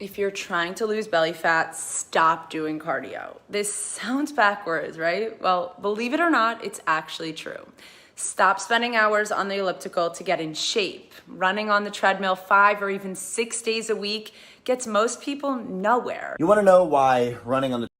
If you're trying to lose belly fat, stop doing cardio. This sounds backwards, right? Well, believe it or not, it's actually true. Stop spending hours on the elliptical to get in shape. Running on the treadmill 5 or even 6 days a week gets most people nowhere. You want to know why running on the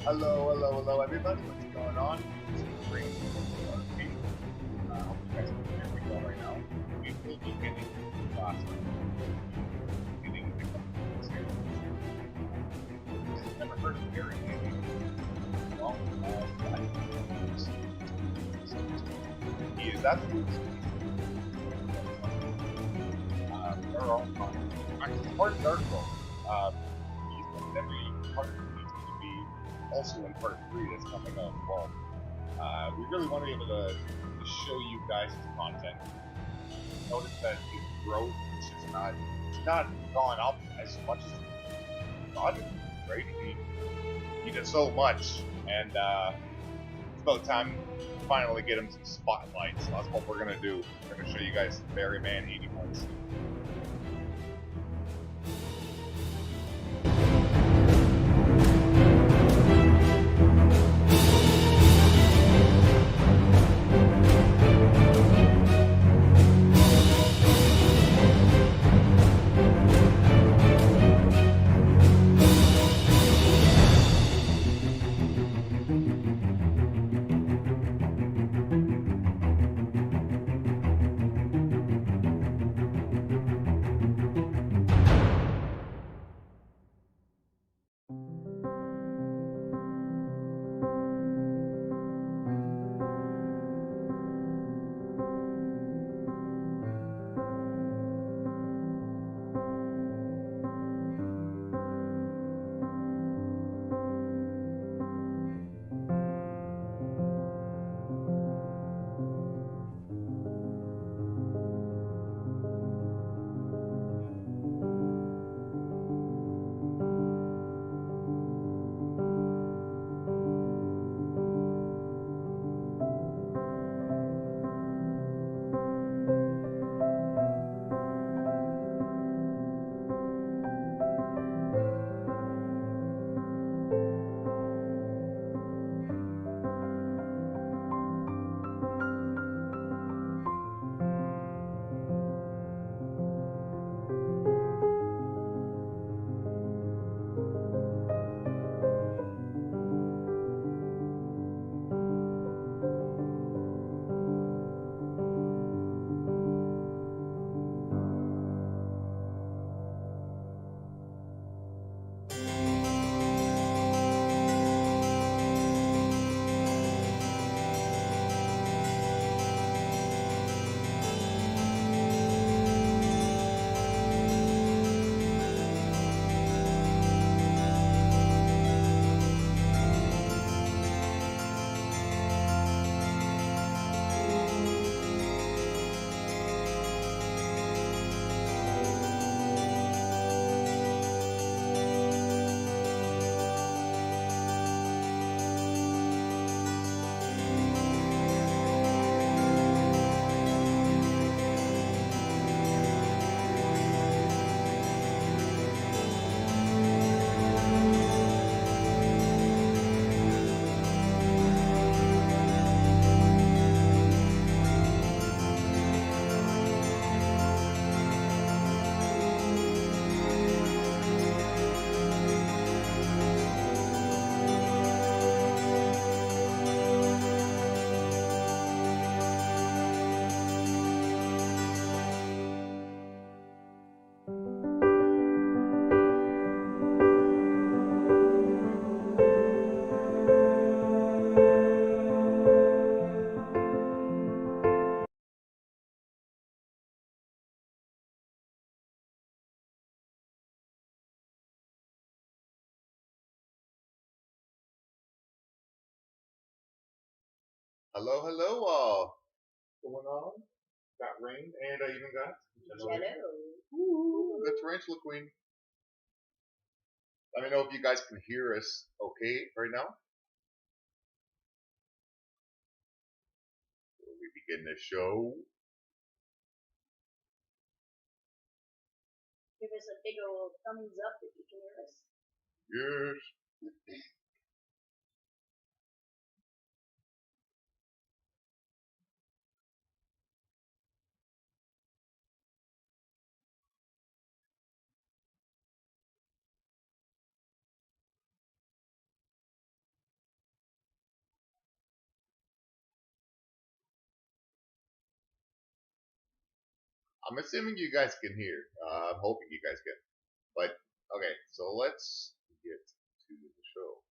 Hello, everybody. What's going on? This is Green. I hope you guys can hear me well right now. We will be getting class. Getting a couple minutes here. I've never heard of Gary. Well, he is absolutely they're all fun. Actually, part of the article, he's been every part of also in part 3 that's coming out as well. We really want to be able to show you guys his content. Notice that his growth is just not gone up as much as he thought it would, right? He did so much, and it's about time to finally get him some spotlight. So that's what we're gonna do. We're gonna show you guys BERRYMAN81. Hello, hello, all. What's going on? Got rain, and I even got the tarantula queen. Let me know if you guys can hear us okay right now. Before we begin the show. Give us a big old thumbs up if you can hear us. Yes. I'm assuming you guys can hear. I'm hoping you guys can. But, okay, so let's get to the show.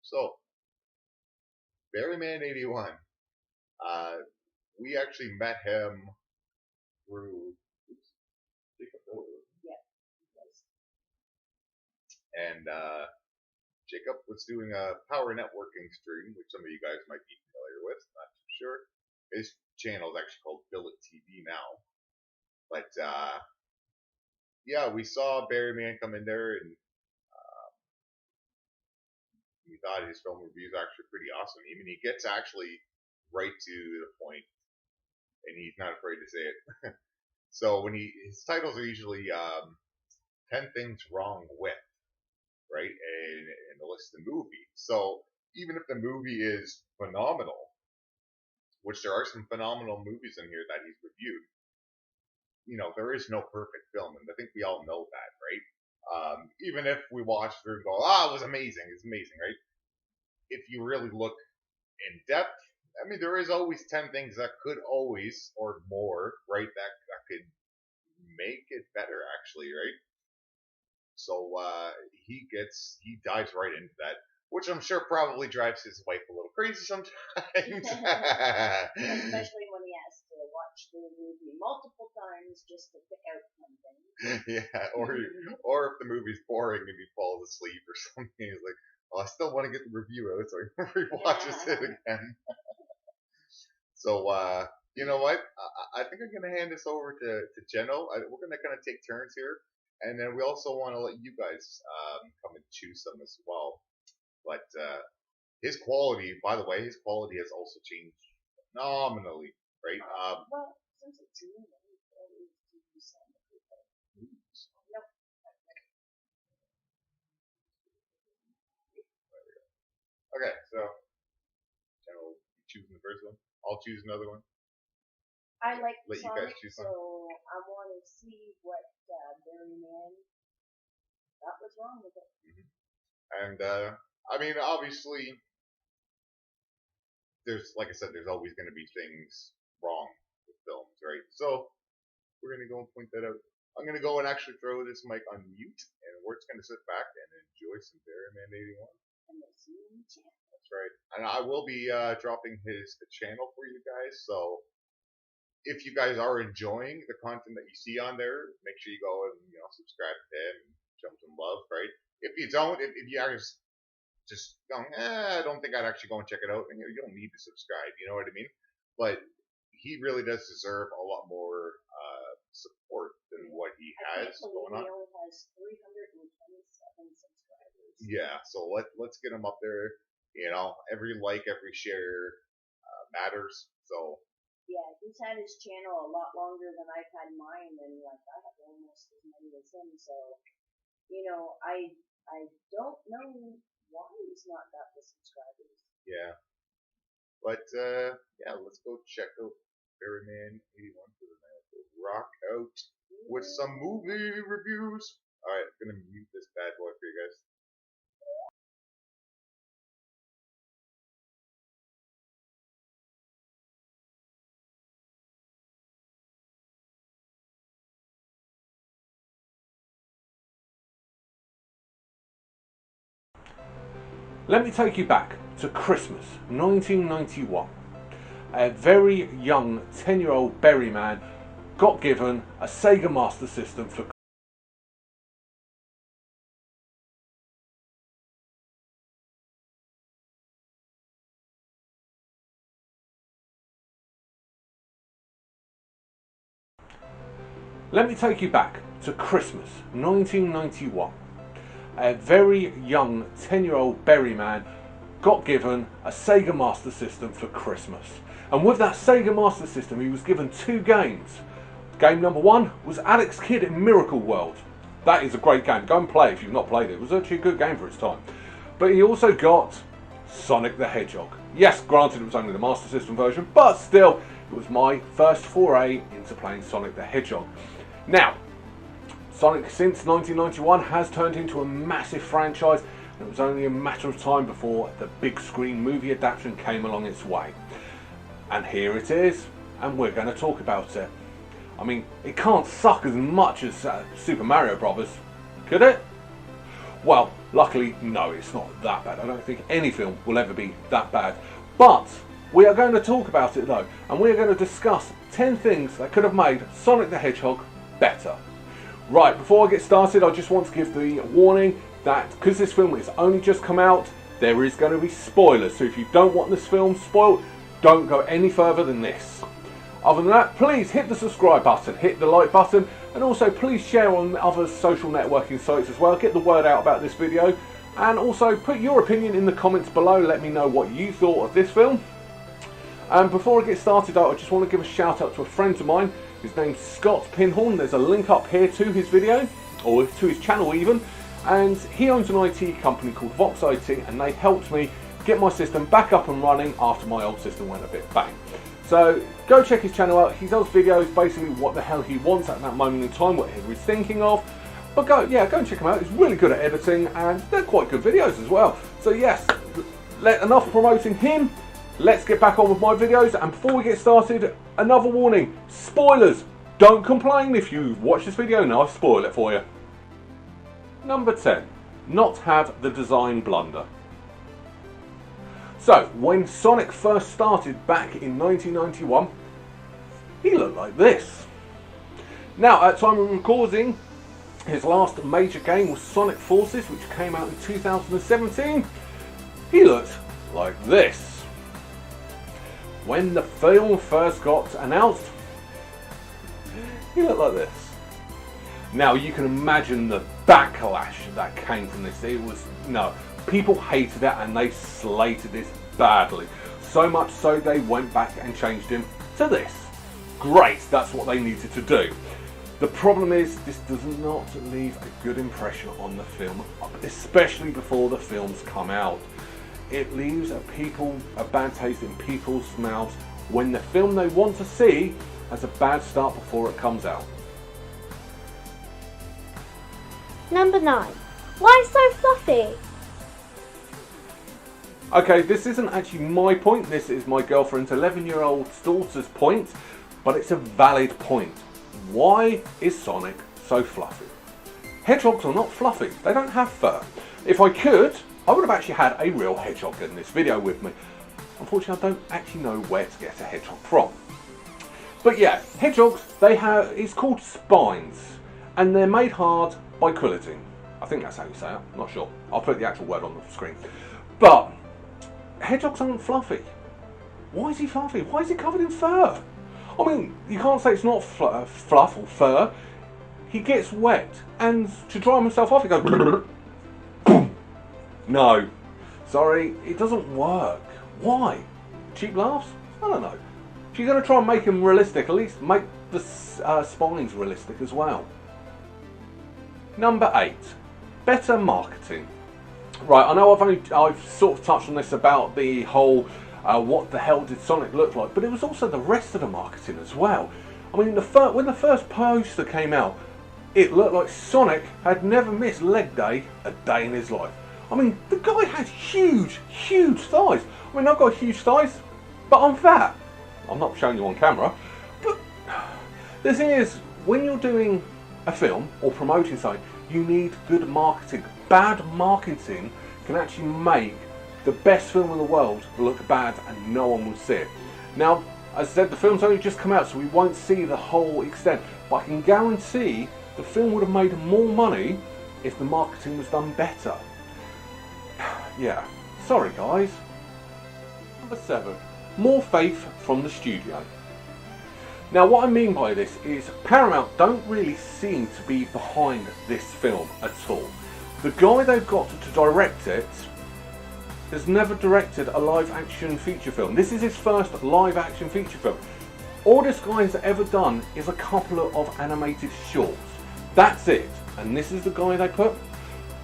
So, BERRYMAN81. We actually met him through Jacob Miller. Yeah. And Jacob was doing a power networking stream, which some of you guys might be familiar with, not too sure. His channel is actually called Billet TV now. But yeah, we saw BERRYMAN come in there, and we thought his film reviews are actually pretty awesome. I mean, he gets actually right to the point, and he's not afraid to say it. So when his titles are usually 10 things wrong with, right, and the list of the movie. So even if the movie is phenomenal, which there are some phenomenal movies in here that he's reviewed, you know, there is no perfect film, and I think we all know that, right? Even if we watch through and go, it was amazing, it's amazing, right? If you really look in depth, I mean, there is always 10 things that could always, or more, right, that could make it better, actually, right? So he dives right into that, which I'm sure probably drives his wife a little crazy sometimes. Especially when he has to watch the movie multiple times just to pick out something. Yeah, or if the movie's boring and he falls asleep or something, he's like, "Oh, I still want to get the review out," so he rewatches it again. So you know what? I think I'm gonna hand this over to Jeno. We're gonna kind of take turns here. And then we also want to let you guys come and choose some as well. But his quality, by the way, his quality has also changed phenomenally, right? Well, since it's new, we always do some. Nope. Okay, so you choosing the first one. I'll choose another one. I like Let you Sonic, guys choose so I want to see what BERRYMAN thought was wrong with it. And I mean, obviously, there's, like I said, there's always going to be things wrong with films, right? So we're going to go and point that out. I'm going to go and actually throw this mic on mute, and we're just going to sit back and enjoy some BERRYMAN81. And we'll see you in the chat. That's right. And I will be dropping his channel for you guys, so if you guys are enjoying the content that you see on there, make sure you go and subscribe to him and show him some love, right? If you don't, if you are just going, I don't think I'd actually go and check it out, and you don't need to subscribe, you know what I mean? But he really does deserve a lot more support than what he has going on. He only has 327 subscribers. Yeah, so let's get him up there. You know, every like, every share matters. So yeah, he's had his channel a lot longer than I've had mine, and like I have almost as many as him. So, you know, I don't know why he's not got the subscribers. Yeah, but yeah, let's go check out BERRYMAN81 for the night. Rock out with some movie reviews. All right, I'm gonna mute this bad boy for you guys. Let me take you back to Christmas 1991. A very young 10-year-old BERRYMAN got given a Sega Master System for Let me take you back to Christmas 1991. A very young 10-year-old Berryman got given a Sega Master System for Christmas. And with that Sega Master System he was given 2 games. Game number 1 was Alex Kidd in Miracle World. That is a great game, go and play it if you've not played it. It was actually a good game for its time. But he also got Sonic the Hedgehog. Yes, granted it was only the Master System version, but still it was my first foray into playing Sonic the Hedgehog. Now, Sonic since 1991 has turned into a massive franchise, and it was only a matter of time before the big screen movie adaptation came along its way. And here it is, and we're going to talk about it. I mean, it can't suck as much as Super Mario Brothers, could it? Well, luckily, no, it's not that bad. I don't think any film will ever be that bad. But we are going to talk about it though, and we are going to discuss 10 things that could have made Sonic the Hedgehog better. Right, before I get started, I just want to give the warning that because this film has only just come out, there is going to be spoilers. So if you don't want this film spoiled, don't go any further than this. Other than that, please hit the subscribe button, hit the like button, and also please share on other social networking sites as well. Get the word out about this video, and also put your opinion in the comments below. Let me know what you thought of this film. And before I get started, I just want to give a shout out to a friend of mine. His name's Scott Pinhorn. There's a link up here to his video, or to his channel even, and he owns an IT company called Vox IT, and they helped me get my system back up and running after my old system went a bit bang. So go check his channel out. He does videos basically what the hell he wants at that moment in time, what he was thinking of. But go and check him out. He's really good at editing, and they're quite good videos as well. So yes, enough promoting him. Let's get back on with my videos. And before we get started, another warning: spoilers. Don't complain if you've watched this video and I've spoiled it for you. Number 10, not have the design blunder. So, when Sonic first started back in 1991, he looked like this. Now, at the time of recording, his last major game was Sonic Forces, which came out in 2017. He looked like this. When the film first got announced, he looked like this. Now, you can imagine the backlash that came from this. People hated it and they slated this badly. So much so they went back and changed him to this. Great, that's what they needed to do. The problem is this does not leave a good impression on the film, especially before the films come out. It leaves a bad taste in people's mouths when the film they want to see has a bad start before it comes out. Number 9. Why so fluffy? Okay, this isn't actually my point, this is my girlfriend's 11-year-old daughter's point, but it's a valid point. Why is Sonic so fluffy? Hedgehogs are not fluffy, they don't have fur. If I could, I would have actually had a real hedgehog in this video with me. Unfortunately, I don't actually know where to get a hedgehog from. But yeah, hedgehogs, it's called spines, and they're made hard by quilting. I think that's how you say it, I'm not sure. I'll put the actual word on the screen. But hedgehogs aren't fluffy. Why is he fluffy? Why is he covered in fur? I mean, you can't say it's not fluff or fur. He gets wet, and to dry himself off, he goes boom. No, sorry, it doesn't work. Why? Cheap laughs? I don't know. If you're going to try and make them realistic, at least make the spines realistic as well. Number 8, better marketing. Right, I know I've sort of touched on this about the whole what the hell did Sonic look like, but it was also the rest of the marketing as well. I mean, when the first poster came out, it looked like Sonic had never missed leg day a day in his life. I mean, the guy had huge thighs. I mean, I've got huge thighs, but I'm fat. I'm not showing you on camera, but the thing is, when you're doing a film or promoting something, you need good marketing. Bad marketing can actually make the best film in the world look bad and no one will see it. Now, as I said, the film's only just come out, so we won't see the whole extent, but I can guarantee the film would have made more money if the marketing was done better. Yeah, sorry guys. Number 7, more faith from the studio. Now what I mean by this is Paramount don't really seem to be behind this film at all. The guy they've got to direct it has never directed a live action feature film. This is his first live action feature film. All this guy has ever done is a couple of animated shorts. That's it. And this is the guy they put.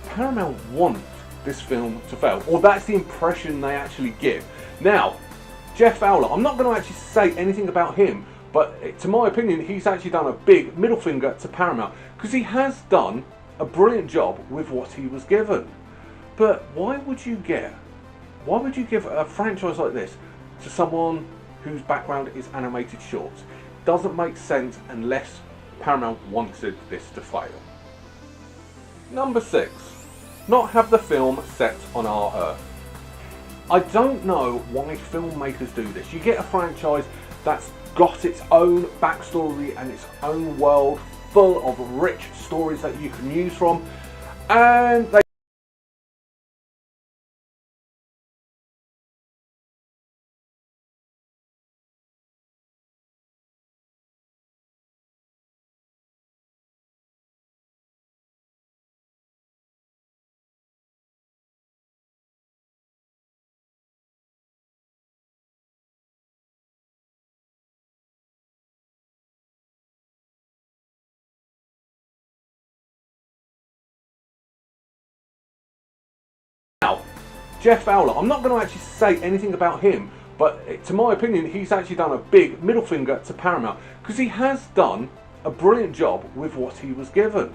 Paramount want this film to fail, or that's the impression they actually give. Now, Jeff Fowler, I'm not going to actually say anything about him, but to my opinion, he's actually done a big middle finger to Paramount because he has done a brilliant job with what he was given. But why would you give a franchise like this to someone whose background is animated shorts? Doesn't make sense unless Paramount wanted this to fail. Number 6, not have the film set on our Earth. I don't know why filmmakers do this. You get a franchise that's got its own backstory and its own world full of rich stories that you can use from, and they Now, Jeff Fowler, I'm not going to actually say anything about him, but to my opinion, he's actually done a big middle finger to Paramount because he has done a brilliant job with what he was given.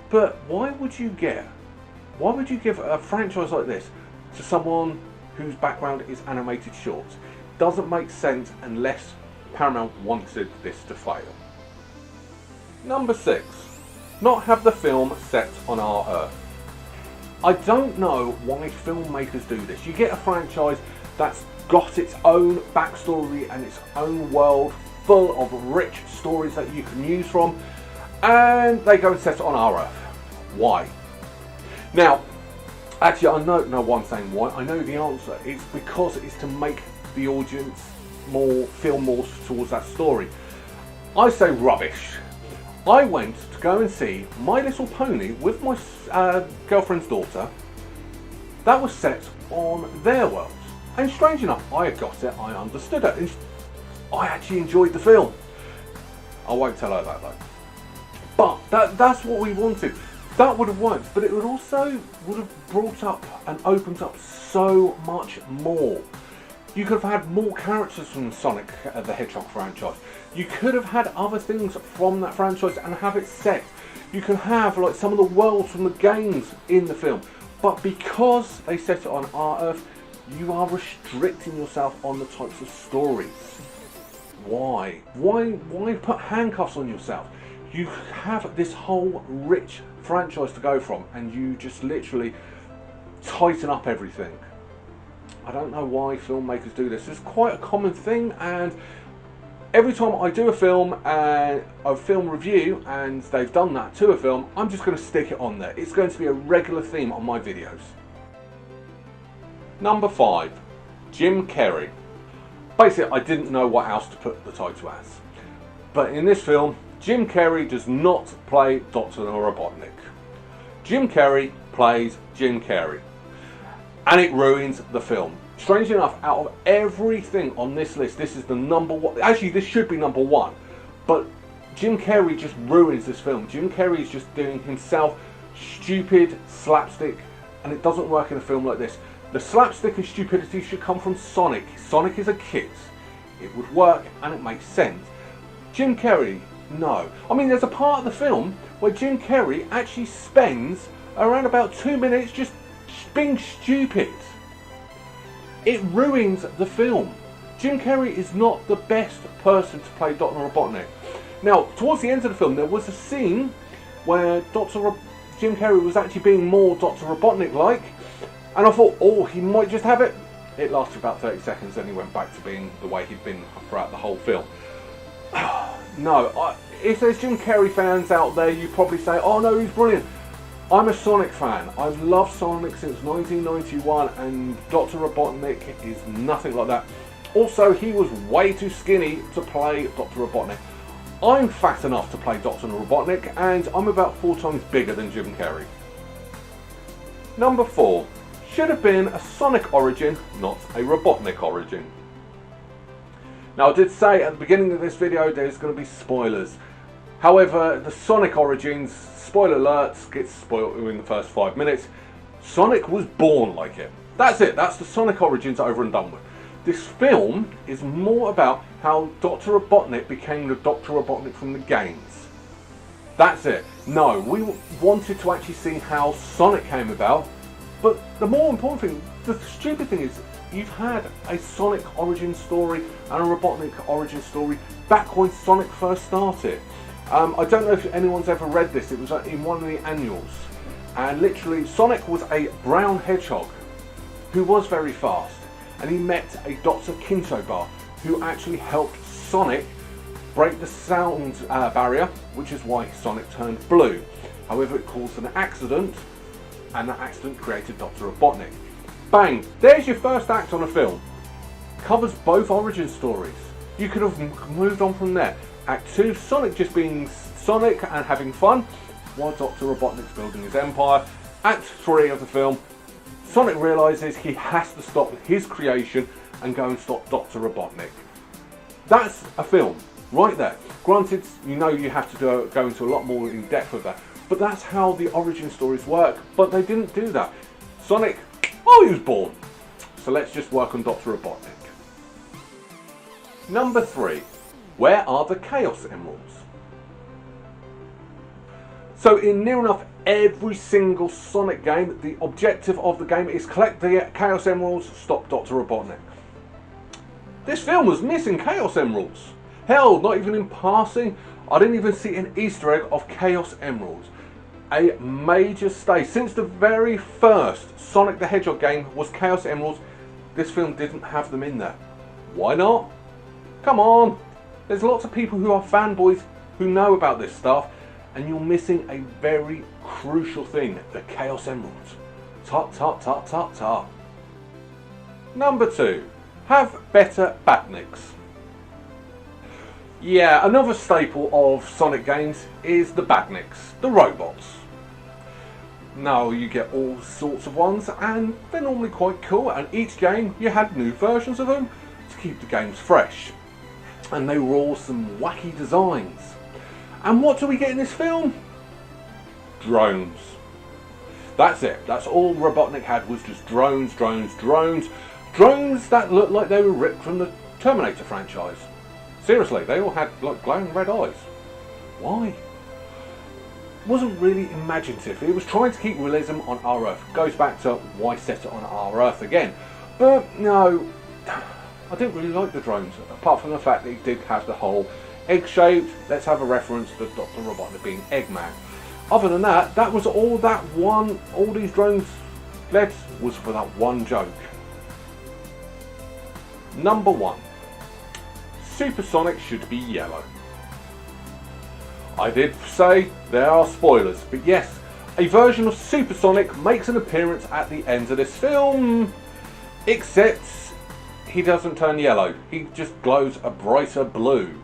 But why would you give a franchise like this to someone whose background is animated shorts? Doesn't make sense unless Paramount wanted this to fail. Number 6, not have the film set on our Earth. I don't know why filmmakers do this. You get a franchise that's got its own backstory and its own world full of rich stories that you can use from, and they go and set it on our Earth. Why? Now, actually, I know why I'm saying why. I know the answer. It's because it's to make the audience feel more towards that story. I say rubbish. I went to go and see My Little Pony with my girlfriend's daughter. That was set on their world. And strange enough, I got it, I understood it, and I actually enjoyed the film. I won't tell her that though. But that's what we wanted. That would have worked, but it would have brought up and opened up so much more. You could have had more characters from Sonic the Hedgehog franchise. You could have had other things from that franchise and have it set. You can have like some of the worlds from the games in the film. But because they set it on our Earth, you are restricting yourself on the types of stories. Why? Why put handcuffs on yourself? You have this whole rich franchise to go from, and you just literally tighten up everything. I don't know why filmmakers do this. It's quite a common thing, and every time I do a film and a film review and they've done that to a film, I'm just going to stick it on there. It's going to be a regular theme on my videos. Number 5, Jim Carrey. Basically, I didn't know what else to put the title as. But in this film, Jim Carrey does not play Dr. Robotnik. Jim Carrey plays Jim Carrey. And it ruins the film. Strange enough, out of everything on this list, this is the number one. Actually, this should be number 1. But Jim Carrey just ruins this film. Jim Carrey is just doing himself stupid slapstick, and it doesn't work in a film like this. The slapstick and stupidity should come from Sonic. Sonic is a kid. It would work and it makes sense. Jim Carrey, no. I mean, there's a part of the film where Jim Carrey actually spends around about 2 minutes just being stupid. It ruins the film. Jim Carrey is not the best person to play Dr. Robotnik. Now, towards the end of the film, there was a scene where Jim Carrey was actually being more Dr. Robotnik-like, and I thought, oh, he might just have it. It lasted about 30 seconds, then he went back to being the way he'd been throughout the whole film. No, if there's Jim Carrey fans out there, you probably say, oh no, he's brilliant. I'm a Sonic fan. I've loved Sonic since 1991, and Dr. Robotnik is nothing like that. Also, he was way too skinny to play Dr. Robotnik. I'm fat enough to play Dr. Robotnik, and I'm about 4 times bigger than Jim Carrey. Number 4. Should have been a Sonic origin, not a Robotnik origin. Now, I did say at the beginning of this video there's going to be spoilers. However, the Sonic origins, spoiler alerts, gets spoiled in the first 5 minutes. Sonic was born like it. That's it, that's the Sonic origins over and done with. This film is more about how Dr. Robotnik became the Dr. Robotnik from the games. That's it. No, we wanted to actually see how Sonic came about, but the more important thing, the stupid thing is, you've had a Sonic origin story and a Robotnik origin story back when Sonic first started. I don't know if anyone's ever read this, it was in one of the annuals. And literally, Sonic was a brown hedgehog who was very fast. And he met a Dr. Kintobar who actually helped Sonic break the sound barrier, which is why Sonic turned blue. However, it caused an accident, and that accident created Dr. Robotnik. Bang! There's your first act on a film. Covers both origin stories. You could have moved on from there. Act 2, Sonic just being Sonic and having fun, while Dr. Robotnik's building his empire. Act 3 of the film, Sonic realises he has to stop his creation and go and stop Dr. Robotnik. That's a film, right there. Granted, you know you have to go into a lot more in depth with that, but that's how the origin stories work, but they didn't do that. Sonic, oh, he was born. So let's just work on Dr. Robotnik. Number 3, where are the Chaos Emeralds? So in near enough every single Sonic game, the objective of the game is collect the Chaos Emeralds, stop Dr. Robotnik. This film was missing Chaos Emeralds. Hell, not even in passing, I didn't even see an Easter egg of Chaos Emeralds. A major stay. Since the very first Sonic the Hedgehog game was Chaos Emeralds, this film didn't have them in there. Why not? Come on! There's lots of people who are fanboys who know about this stuff, and you're missing a very crucial thing, the Chaos Emeralds. Tut tut tut tut tut. Number 2, have better Batniks. Yeah, another staple of Sonic games is the Batniks, the robots. Now you get all sorts of ones, and they're normally quite cool, and each game you had new versions of them to keep the games fresh. And they were all some wacky designs. And what do we get in this film? Drones. That's it. That's all Robotnik had, was just drones, drones, drones. Drones that looked like they were ripped from the Terminator franchise. Seriously, they all had like glowing red eyes. Why? It wasn't really imaginative. It was trying to keep realism on our Earth. Goes back to why set it on our Earth again. But no, I didn't really like the drones, apart from the fact that it did have the whole egg-shaped, let's have a reference to Dr. Robotnik being Eggman. Other than that, that was all all these drones led was for that one joke. Number 1, Supersonic should be yellow. I did say there are spoilers, but yes, a version of Supersonic makes an appearance at the end of this film, except he doesn't turn yellow, he just glows a brighter blue.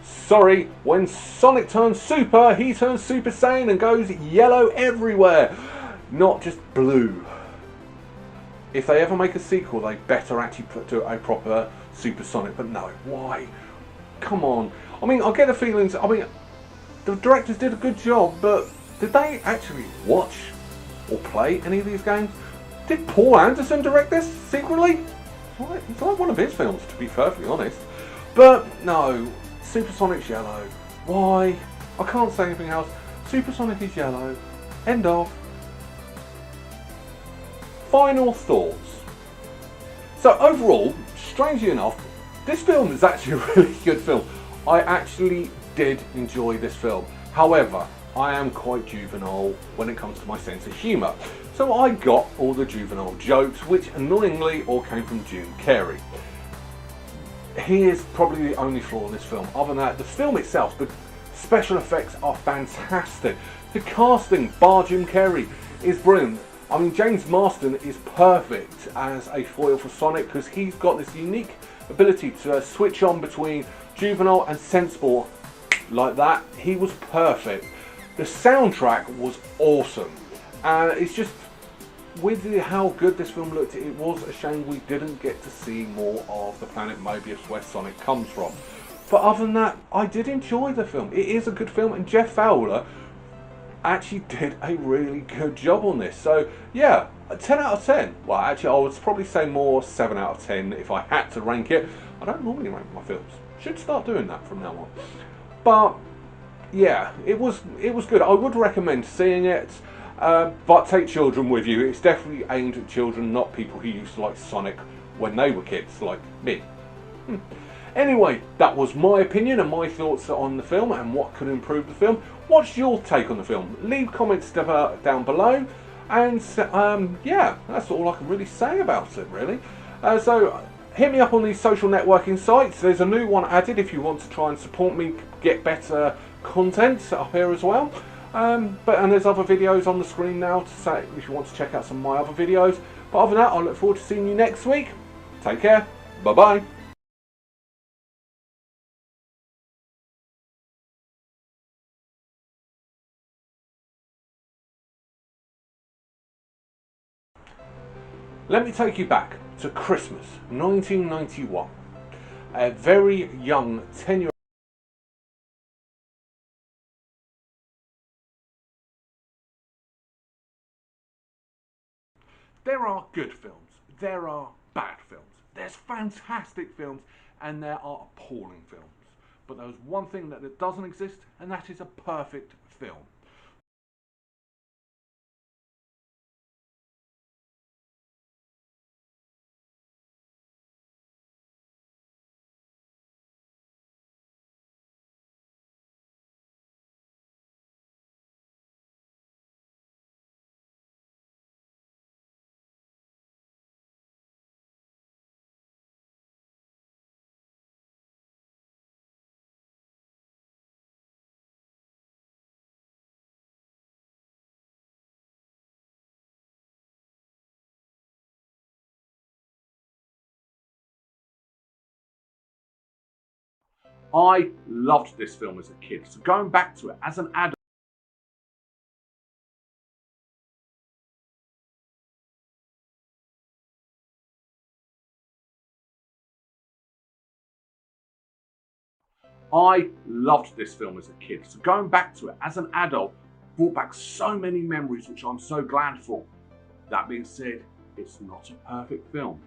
Sorry, when Sonic turns super, he turns Super Saiyan and goes yellow everywhere, not just blue. If they ever make a sequel, they better actually do a proper Supersonic, but no, why? Come on. I mean, I get the feelings, I mean, the directors did a good job, but did they actually watch or play any of these games? Did Paul Anderson direct this secretly? It's like one of his films, to be perfectly honest. But no, Supersonic's yellow. Why? I can't say anything else. Supersonic is yellow. End of. Final thoughts. So overall, strangely enough, this film is actually a really good film. I actually did enjoy this film. However, I am quite juvenile when it comes to my sense of humour. So I got all the juvenile jokes, which annoyingly all came from Jim Carrey. He is probably the only flaw in this film. Other than that, the film itself, the special effects are fantastic. The casting, bar Jim Carrey, is brilliant. I mean, James Marsden is perfect as a foil for Sonic because he's got this unique ability to switch on between juvenile and sensible like that, he was perfect. The soundtrack was awesome, and it's just with how good this film looked, it was a shame we didn't get to see more of the planet Mobius where Sonic comes from. But other than that, I did enjoy the film. It is a good film, and Jeff Fowler actually did a really good job on this. So yeah, a 10 out of 10. Well, actually, I would probably say more 7 out of 10 if I had to rank it. I don't normally rank my films. Should start doing that from now on. But yeah, it was good. I would recommend seeing it, but take children with you. It's definitely aimed at children, not people who used to like Sonic when they were kids, like me. Anyway, that was my opinion and my thoughts on the film and what could improve the film. What's your take on the film? Leave comments down below, and yeah, that's all I can really say about it, really. So hit me up on these social networking sites. There's a new one added if you want to try and support me get better content up here as well. And there's other videos on the screen now to say if you want to check out some of my other videos. But other than that, I look forward to seeing you next week. Take care. Bye bye. Let me take you back to Christmas 1991. A very young 10-year-old. There are good films, there are bad films, there's fantastic films, and there are appalling films. But there's one thing that doesn't exist, and that is a perfect film. I loved this film as a kid, so going back to it as an adult, brought back so many memories which I'm so glad for. That being said, it's not a perfect film.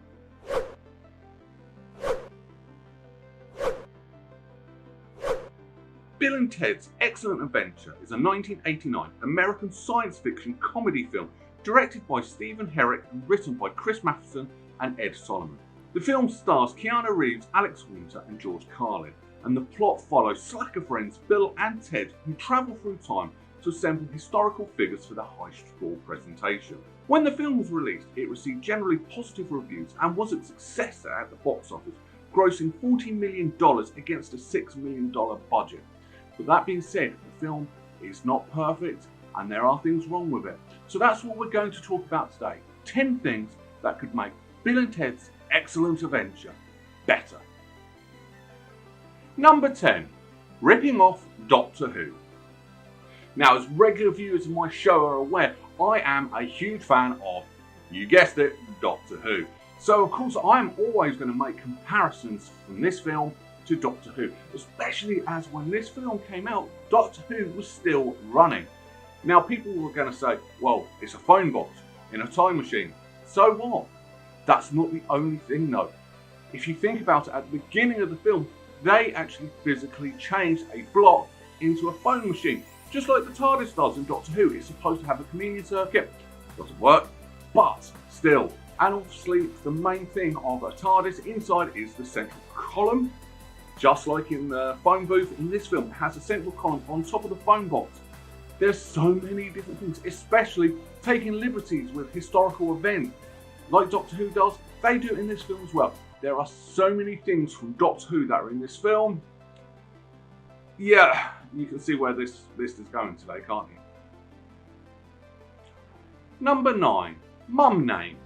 Bill and Ted's Excellent Adventure is a 1989 American science fiction comedy film directed by Stephen Herrick and written by Chris Matheson and Ed Solomon. The film stars Keanu Reeves, Alex Winter and George Carlin, and the plot follows slacker friends Bill and Ted who travel through time to assemble historical figures for the high school presentation. When the film was released, it received generally positive reviews and was a success at the box office, grossing $40 million against a $6 million budget. But that being said, the film is not perfect and there are things wrong with it. So that's what we're going to talk about today. 10 things that could make Bill and Ted's Excellent Adventure better. Number 10. Ripping off Doctor Who. Now, as regular viewers of my show are aware, I am a huge fan of, you guessed it, Doctor Who. So of course I am always going to make comparisons from this film to Doctor Who, especially as when this film came out, Doctor Who was still running. Now people were going to say, well, it's a phone box in a time machine. So what? That's not the only thing though. If you think about it, at the beginning of the film, they actually physically changed a block into a phone machine. Just like the TARDIS does in Doctor Who, it's supposed to have a communion circuit. Doesn't work, but still. And obviously the main thing of a TARDIS inside is the central column. Just like in the phone booth in this film, it has a central column on top of the phone box. There's so many different things, especially taking liberties with historical events. Like Doctor Who does, they do it in this film as well. There are so many things from Doctor Who that are in this film. Yeah, you can see where this list is going today, can't you? Number 9, Mum Name.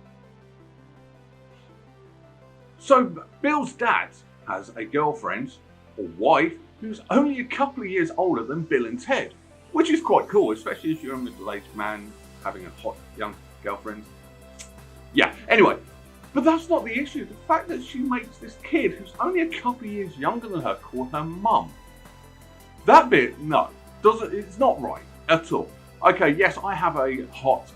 So Bill's dad has a girlfriend or wife who's only a couple of years older than Bill and Ted, which is quite cool, especially if you're a middle-aged man having a hot young girlfriend. Yeah, anyway, but that's not the issue. The fact that she makes this kid who's only a couple of years younger than her call her mum. That bit, no, it's not right at all. Okay, yes, I have a hot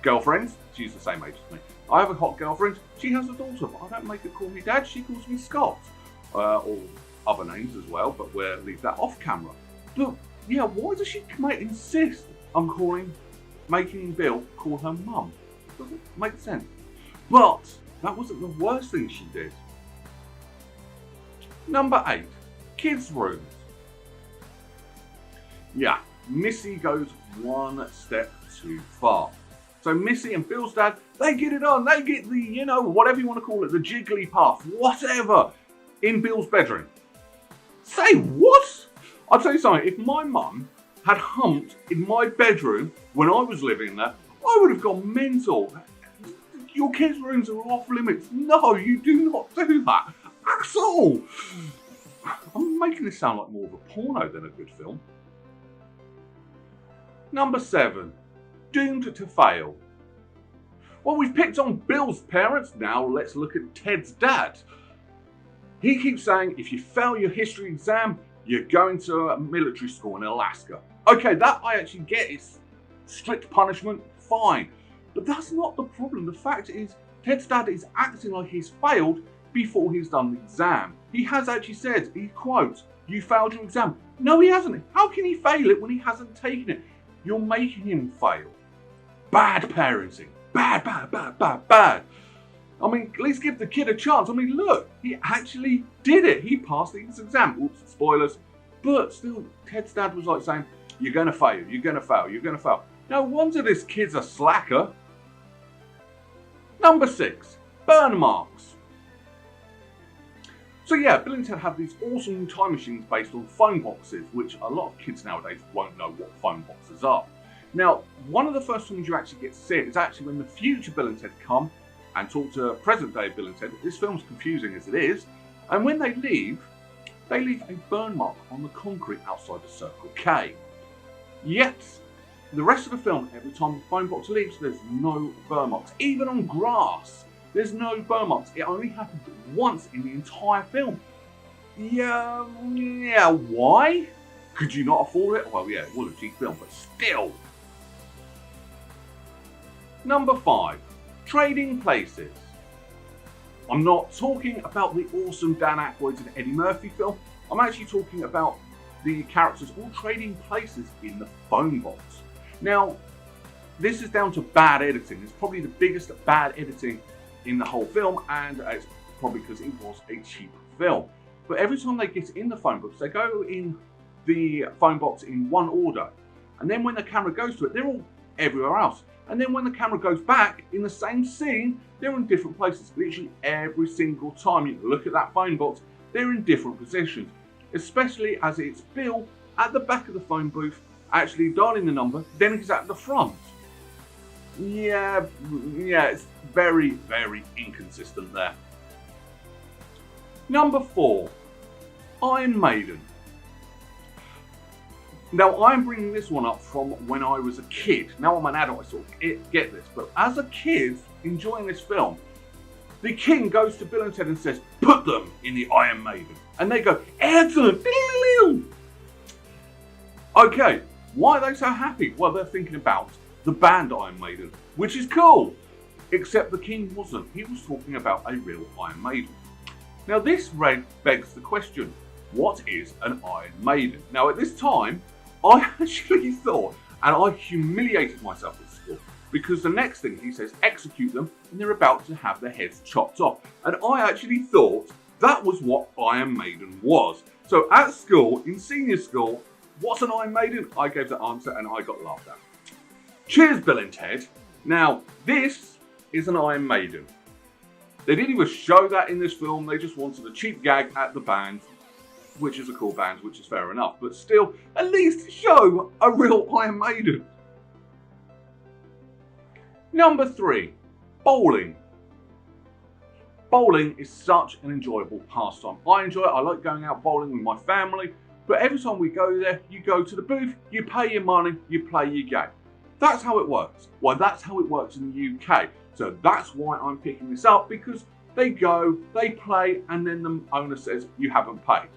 girlfriend. She's the same age as me. I have a hot girlfriend. She has a daughter, but I don't make her call me dad. She calls me Scott. Or other names as well, but we'll leave that off camera. But yeah, why does she insist on making Bill call her mum? Doesn't make sense. But that wasn't the worst thing she did. Number 8, kids' rooms. Yeah, Missy goes one step too far. So Missy and Bill's dad, they get it on. They get the, whatever you want to call it, the Jigglypuff, whatever, in Bill's bedroom. Say what? I'll tell you something, if my mum had humped in my bedroom when I was living there, I would have gone mental. Your kids' rooms are off limits. No, you do not do that at all. I'm making this sound like more of a porno than a good film. Number 7, doomed to fail. Well, we've picked on Bill's parents, now let's look at Ted's dad. He keeps saying if you fail your history exam, you're going to a military school in Alaska. Okay, that I actually get, it's strict punishment, fine. But that's not the problem. The fact is, Ted's dad is acting like he's failed before he's done the exam. He has actually said, he quotes, "You failed your exam." No, he hasn't. How can he fail it when he hasn't taken it? You're making him fail. Bad parenting. Bad, bad, bad, bad, bad. I mean, at least give the kid a chance. I mean, look, he actually did it. He passed the exam. Oops, spoilers. But still, Ted's dad was like saying, you're going to fail, you're going to fail, you're going to fail. No wonder this kid's a slacker. Number 6, burn marks. So yeah, Bill and Ted have these awesome time machines based on phone boxes, which a lot of kids nowadays won't know what phone boxes are. Now, one of the first times you actually get to see it is actually when the future Bill and Ted come and talk to present day Bill and Ted. This film's confusing as it is. And when they leave a burn mark on the concrete outside the Circle K. Yet, the rest of the film, every time the phone box leaves, there's no burn marks. Even on grass, there's no burn marks. It only happens once in the entire film. Yeah, why? Could you not afford it? Well, yeah, it was a cheap film, but still. Number 5, trading places. I'm not talking about the awesome Dan Aykroyd and Eddie Murphy film. I'm actually talking about the characters all trading places in the phone box. Now, this is down to bad editing. It's probably the biggest bad editing in the whole film, and it's probably because it was a cheap film. But every time they get in the phone box, they go in the phone box in one order. And then when the camera goes to it, they're all everywhere else. And then when the camera goes back in the same scene, they're in different places. Literally every single time you look at that phone box, they're in different positions. Especially as it's Bill at the back of the phone booth, actually dialing the number, then he's at the front. Yeah, it's very, very inconsistent there. Number 4, Iron Maiden. Now, I'm bringing this one up from when I was a kid. Now I'm an adult, I sort of get this. But as a kid, enjoying this film, the king goes to Bill and Ted and says, put them in the Iron Maiden. And they go, excellent! Okay, why are they so happy? Well, they're thinking about the band Iron Maiden, which is cool. Except the king wasn't. He was talking about a real Iron Maiden. Now, this begs the question, what is an Iron Maiden? Now, at this time, I actually thought, and I humiliated myself at school, because the next thing he says, execute them, and they're about to have their heads chopped off. And I actually thought that was what Iron Maiden was. So at school, in senior school, what's an Iron Maiden? I gave the answer and I got laughed at. Cheers, Bill and Ted. Now, this is an Iron Maiden. They didn't even show that in this film, they just wanted a cheap gag at the band, which is a cool band, which is fair enough, but still, at least show a real Iron Maiden. Number 3, bowling. Bowling is such an enjoyable pastime. I enjoy it. I like going out bowling with my family, but every time we go there, you go to the booth, you pay your money, you play your game. That's how it works. Well, that's how it works in the UK. So that's why I'm picking this up, because they go, they play, and then the owner says you haven't paid.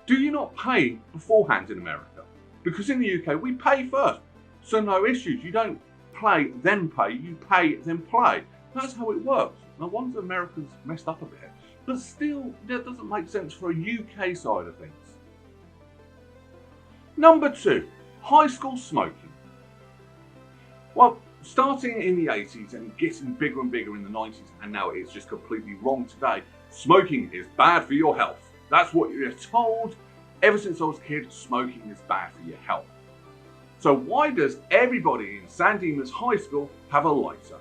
Do you not pay beforehand in America? Because in the UK, we pay first. So no issues. You don't play, then pay. You pay, then play. That's how it works. No wonder Americans messed up a bit. But still, that doesn't make sense for a UK side of things. Number 2, high school smoking. Well, starting in the 80s and getting bigger and bigger in the 90s, and now it's just completely wrong today, smoking is bad for your health. That's what you're told. Ever since I was a kid, smoking is bad for your health. So why does everybody in San Dimas High School have a lighter?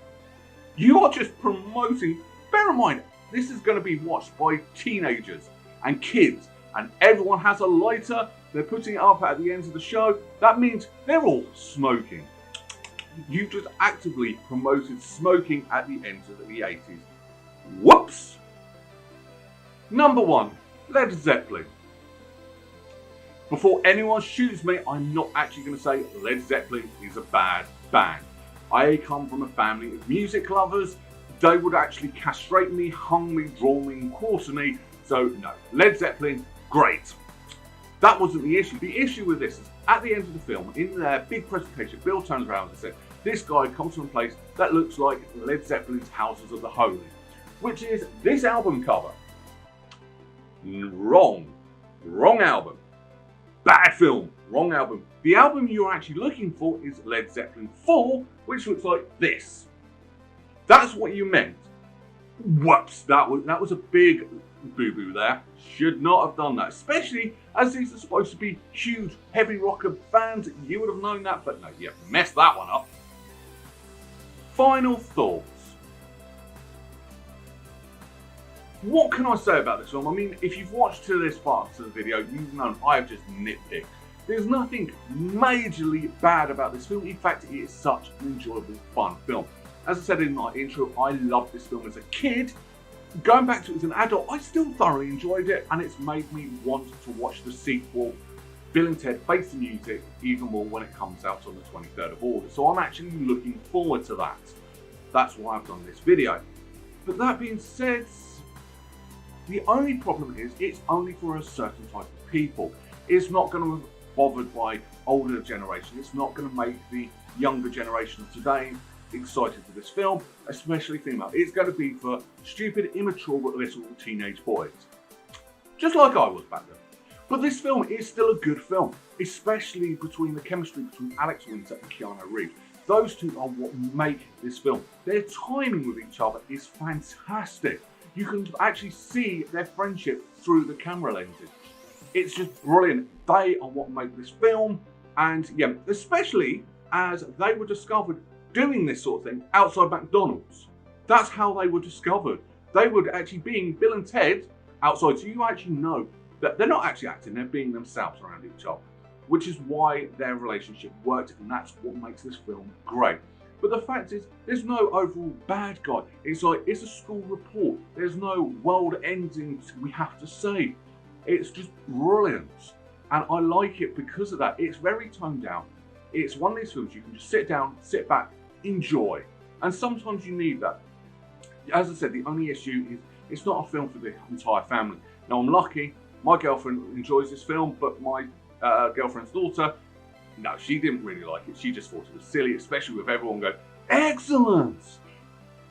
You are just promoting, bear in mind, this is going to be watched by teenagers and kids, and everyone has a lighter. They're putting it up at the end of the show. That means they're all smoking. You've just actively promoted smoking at the end of the 80s. Whoops! Number 1, Led Zeppelin. Before anyone shoots me, I'm not actually going to say Led Zeppelin is a bad band. I come from a family of music lovers. They would actually castrate me, hung me, draw me, and quarter me. So no, Led Zeppelin, great. That wasn't the issue. The issue with this is, at the end of the film, in their big presentation, Bill turns around and says, this guy comes from a place that looks like Led Zeppelin's Houses of the Holy, which is this album cover. Wrong. Wrong album. Bad film. Wrong album. The album you're actually looking for is Led Zeppelin 4, which looks like this. That's what you meant. Whoops, that was a big boo-boo there. Should not have done that, especially as these are supposed to be huge heavy rocker fans. You would have known that, but no, you messed that one up. Final thoughts. What can I say about this film? I mean, if you've watched to this part of the video, you've known I have just nitpicked. There's nothing majorly bad about this film. In fact, it is such an enjoyable, fun film. As I said in my intro, I loved this film as a kid. Going back to it as an adult, I still thoroughly enjoyed it, and it's made me want to watch the sequel, Bill and Ted Face the Music, even more when it comes out on the 23rd of August. So I'm actually looking forward to that. That's why I've done this video. But that being said, the only problem is it's only for a certain type of people. It's not going to be bothered by older generation. It's not going to make the younger generation of today excited for this film, especially female. It's going to be for stupid, immature little teenage boys. Just like I was back then. But this film is still a good film, especially between the chemistry between Alex Winter and Keanu Reeves. Those two are what make this film. Their timing with each other is fantastic. You can actually see their friendship through the camera lenses. It's just brilliant. They are what make this film, and yeah, especially as they were discovered doing this sort of thing outside McDonald's. That's how they were discovered. They were actually being Bill and Ted outside, so you actually know that they're not actually acting, they're being themselves around each other, which is why their relationship worked, and that's what makes this film great. But the fact is, there's no overall bad guy. It's like, it's a school report. There's no world endings we have to save. It's just brilliant. And I like it because of that. It's very toned down. It's one of these films you can just sit down, sit back, enjoy. And sometimes you need that. As I said, the only issue is it's not a film for the entire family. Now, I'm lucky. My girlfriend enjoys this film, but my girlfriend's daughter, no, she didn't really like it. She just thought it was silly, especially with everyone going, excellent!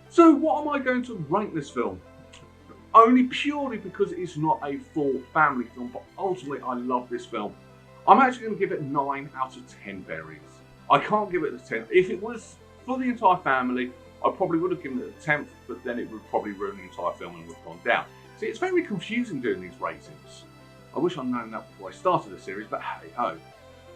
So what am I going to rank this film? Only purely because it's not a full family film, but ultimately I love this film. I'm actually going to give it 9 out of 10 berries. I can't give it a 10. If it was for the entire family, I probably would have given it a 10th, but then it would probably ruin the entire film and would have gone down. See, it's very confusing doing these ratings. I wish I'd known that before I started the series, but hey ho.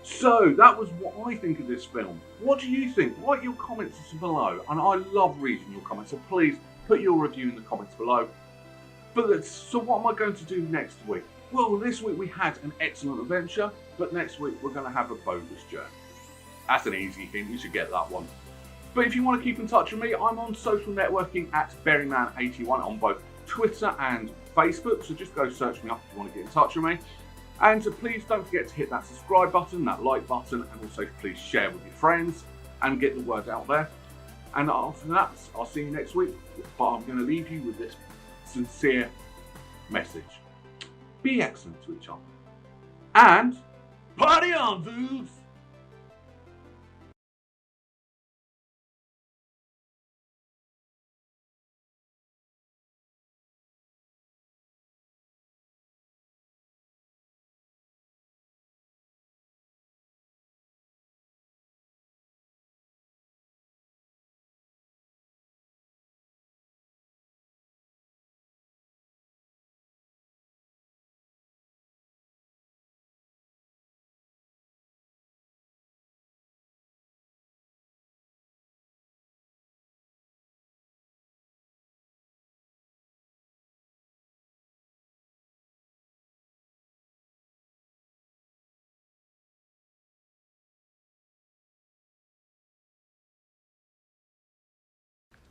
So that was what I think of this film. What do you think? Write your comments below, and I love reading your comments, so please put your review in the comments below. But so what am I going to do next week? Well, this week we had an excellent adventure, but next week we're going to have a bogus journey. That's an easy hint, you should get that one. But if you want to keep in touch with me, I'm on social networking at BERRYMAN81 on both Twitter and Facebook, so just go search me up if you want to get in touch with me. And please don't forget to hit that subscribe button, that like button, and also please share with your friends and get the word out there. And after that, I'll see you next week, but I'm going to leave you with this sincere message. Be excellent to each other. And party on, dudes!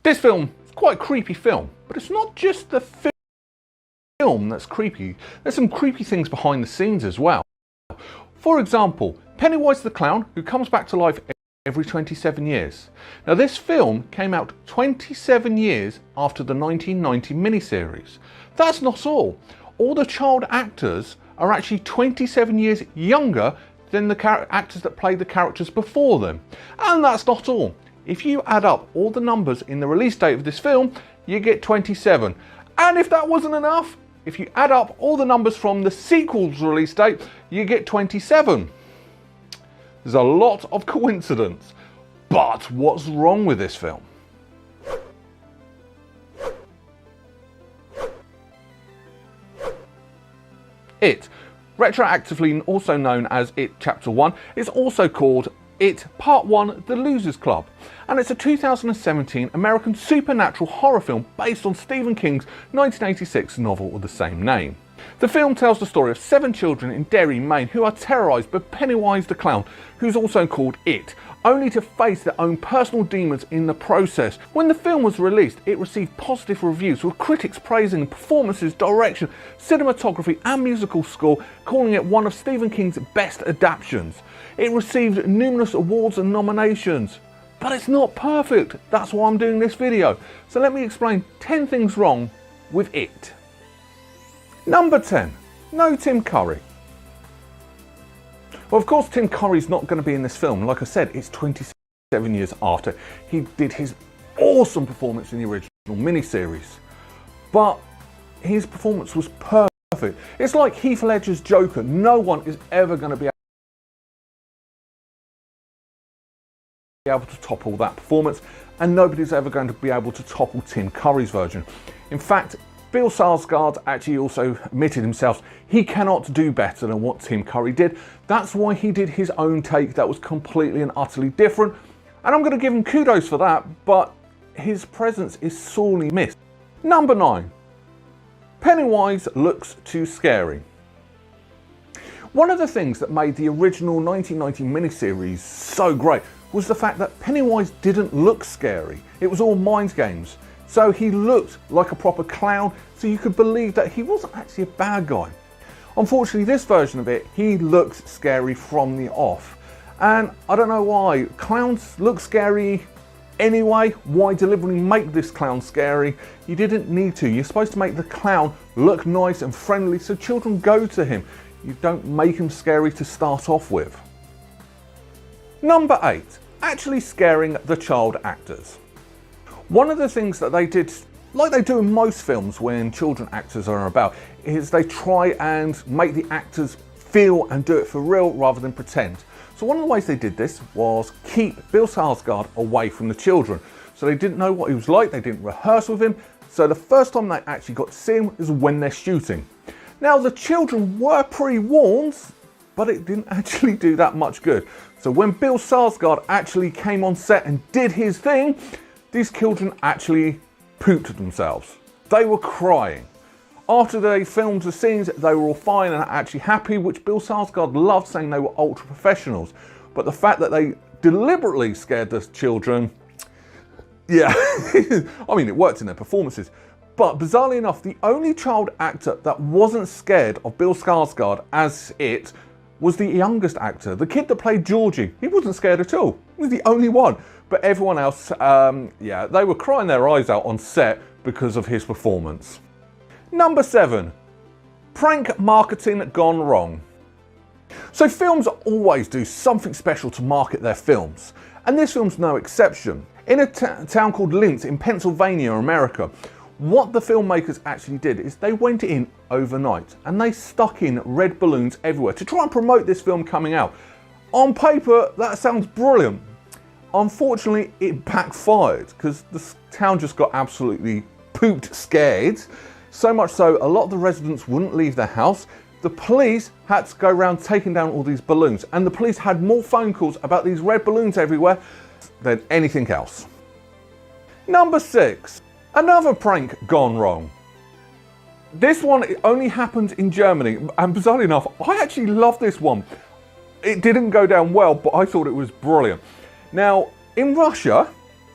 This film is quite a creepy film, but it's not just the film that's creepy. There's some creepy things behind the scenes as well. For example, Pennywise the Clown, who comes back to life every 27 years. Now this film came out 27 years after the 1990 miniseries. That's not all. All the child actors are actually 27 years younger than the actors that played the characters before them. And that's not all. If you add up all the numbers in the release date of this film, you get 27. And if that wasn't enough, if you add up all the numbers from the sequel's release date, you get 27. There's a lot of coincidence. But what's wrong with this film? It, retroactively also known as It Chapter 1, is also called It Part 1 The Losers Club, and it's a 2017 American supernatural horror film based on Stephen King's 1986 novel of the same name. The film tells the story of 7 children in Derry, Maine who are terrorised by Pennywise the Clown, who's also called It, only to face their own personal demons in the process. When the film was released, it received positive reviews, with critics praising the performances, direction, cinematography and musical score, calling it one of Stephen King's best adaptations. It received numerous awards and nominations. But it's not perfect, that's why I'm doing this video. So let me explain 10 things wrong with It. Number 10, no Tim Curry. Well, of course Tim Curry's not going to be in this film. Like I said, it's 27 years after he did his awesome performance in the original miniseries. But his performance was perfect. It's like Heath Ledger's Joker. No one is ever going to be able to topple that performance, and nobody's ever going to be able to topple Tim Curry's version. In fact, Bill Skarsgård actually also admitted himself he cannot do better than what Tim Curry did. That's why he did his own take that was completely and utterly different, and I'm going to give him kudos for that, but his presence is sorely missed. Number 9, Pennywise looks too scary. One of the things that made the original 1990 miniseries so great was the fact that Pennywise didn't look scary. It was all mind games. So he looked like a proper clown, so you could believe that he wasn't actually a bad guy. Unfortunately, this version of it, he looks scary from the off. And I don't know why. Clowns look scary anyway. Why deliberately make this clown scary? You didn't need to. You're supposed to make the clown look nice and friendly so children go to him. You don't make him scary to start off with. Number 8, actually scaring the child actors. One of the things that they did, like they do in most films when children actors are about, is they try and make the actors feel and do it for real rather than pretend. So one of the ways they did this was keep Bill Skarsgård away from the children. So they didn't know what he was like, they didn't rehearse with him, so the first time they actually got to see him is when they're shooting. Now the children were pre-warned, but it didn't actually do that much good. So when Bill Skarsgård actually came on set and did his thing, these children actually pooped themselves. They were crying. After they filmed the scenes, they were all fine and actually happy, which Bill Skarsgård loved, saying they were ultra professionals. But the fact that they deliberately scared the children, Yeah, I mean, it worked in their performances. But bizarrely enough, the only child actor that wasn't scared of Bill Skarsgård as it was the youngest actor, the kid that played Georgie. He wasn't scared at all. He was the only one. But everyone else, yeah, they were crying their eyes out on set because of his performance. Number 7, prank marketing gone wrong. So films always do something special to market their films, and this film's no exception. In a town called Linz in Pennsylvania, America, what the filmmakers actually did is they went in overnight and they stuck in red balloons everywhere to try and promote this film coming out. On paper, that sounds brilliant. Unfortunately, it backfired because the town just got absolutely pooped scared. So much so, a lot of the residents wouldn't leave their house. The police had to go around taking down all these balloons, and the police had more phone calls about these red balloons everywhere than anything else. Number 6, another prank gone wrong. This one only happened in Germany, and bizarrely enough, I actually love this one. It didn't go down well, but I thought it was brilliant. Now, in Russia,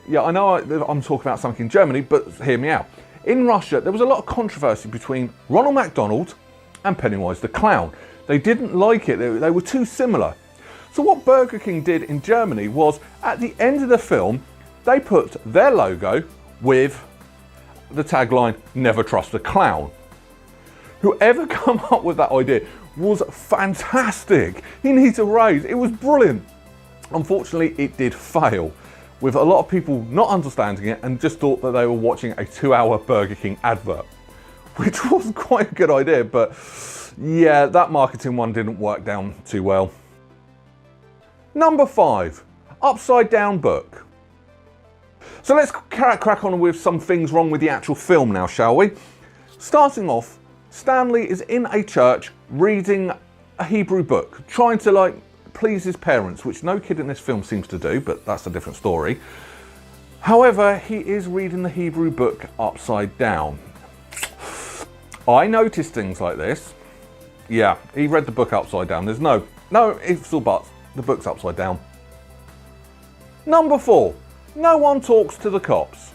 yeah, I know I'm talking about something in Germany, but hear me out. In Russia, there was a lot of controversy between Ronald McDonald and Pennywise the Clown. They didn't like it, they were too similar. So what Burger King did in Germany was, at the end of the film, they put their logo with the tagline, "Never trust a clown." Whoever came up with that idea was fantastic. He needs a raise, it was brilliant. Unfortunately, it did fail, with a lot of people not understanding it and just thought that they were watching a 2-hour Burger King advert, which was quite a good idea, but yeah, that marketing one didn't work down too well. Number 5, upside down book. So let's crack on with some things wrong with the actual film now, shall we? Starting off, Stanley is in a church reading a Hebrew book, trying to please his parents, which no kid in this film seems to do, but that's a different story. However, he is reading the Hebrew book upside down. I noticed things like this. Yeah, he read the book upside down. There's no ifs or buts. The book's upside down. Number 4, no one talks to the cops.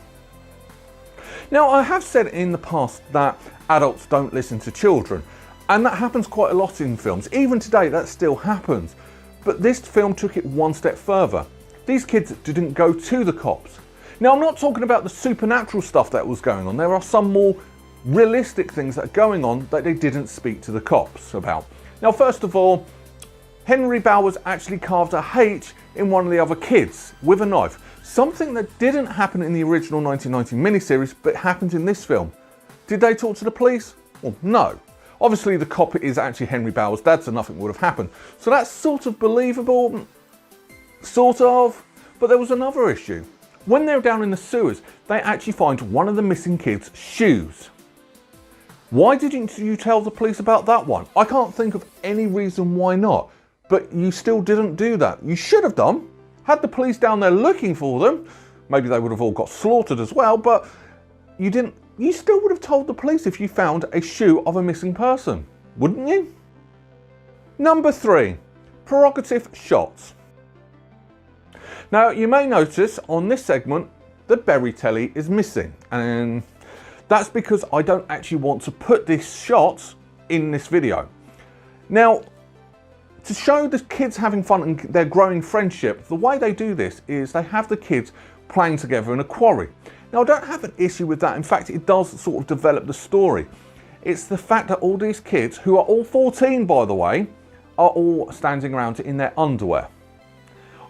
Now, I have said in the past that adults don't listen to children, and that happens quite a lot in films. Even today, that still happens. But this film took it one step further. These kids didn't go to the cops. Now, I'm not talking about the supernatural stuff that was going on. There are some more realistic things that are going on that they didn't speak to the cops about. Now, first of all, Henry Bowers actually carved a H in one of the other kids with a knife. Something that didn't happen in the original 1990 miniseries, but happened in this film. Did they talk to the police? Well, no. Obviously, the cop is actually Henry Bowers' dad, so nothing would have happened. So that's sort of believable, sort of. But there was another issue. When they're down in the sewers, they actually find one of the missing kids' shoes. Why didn't you tell the police about that one? I can't think of any reason why not. But you still didn't do that. You should have done. Had the police down there looking for them, maybe they would have all got slaughtered as well, but you didn't. You still would have told the police if you found a shoe of a missing person, wouldn't you? Number 3, prerogative shots. Now, you may notice on this segment, the Berry Telly is missing, and that's because I don't actually want to put this shot in this video. Now, to show the kids having fun and their growing friendship, the way they do this is they have the kids playing together in a quarry. Now, I don't have an issue with that. In fact, it does sort of develop the story. It's the fact that all these kids, who are all 14 by the way, are all standing around in their underwear.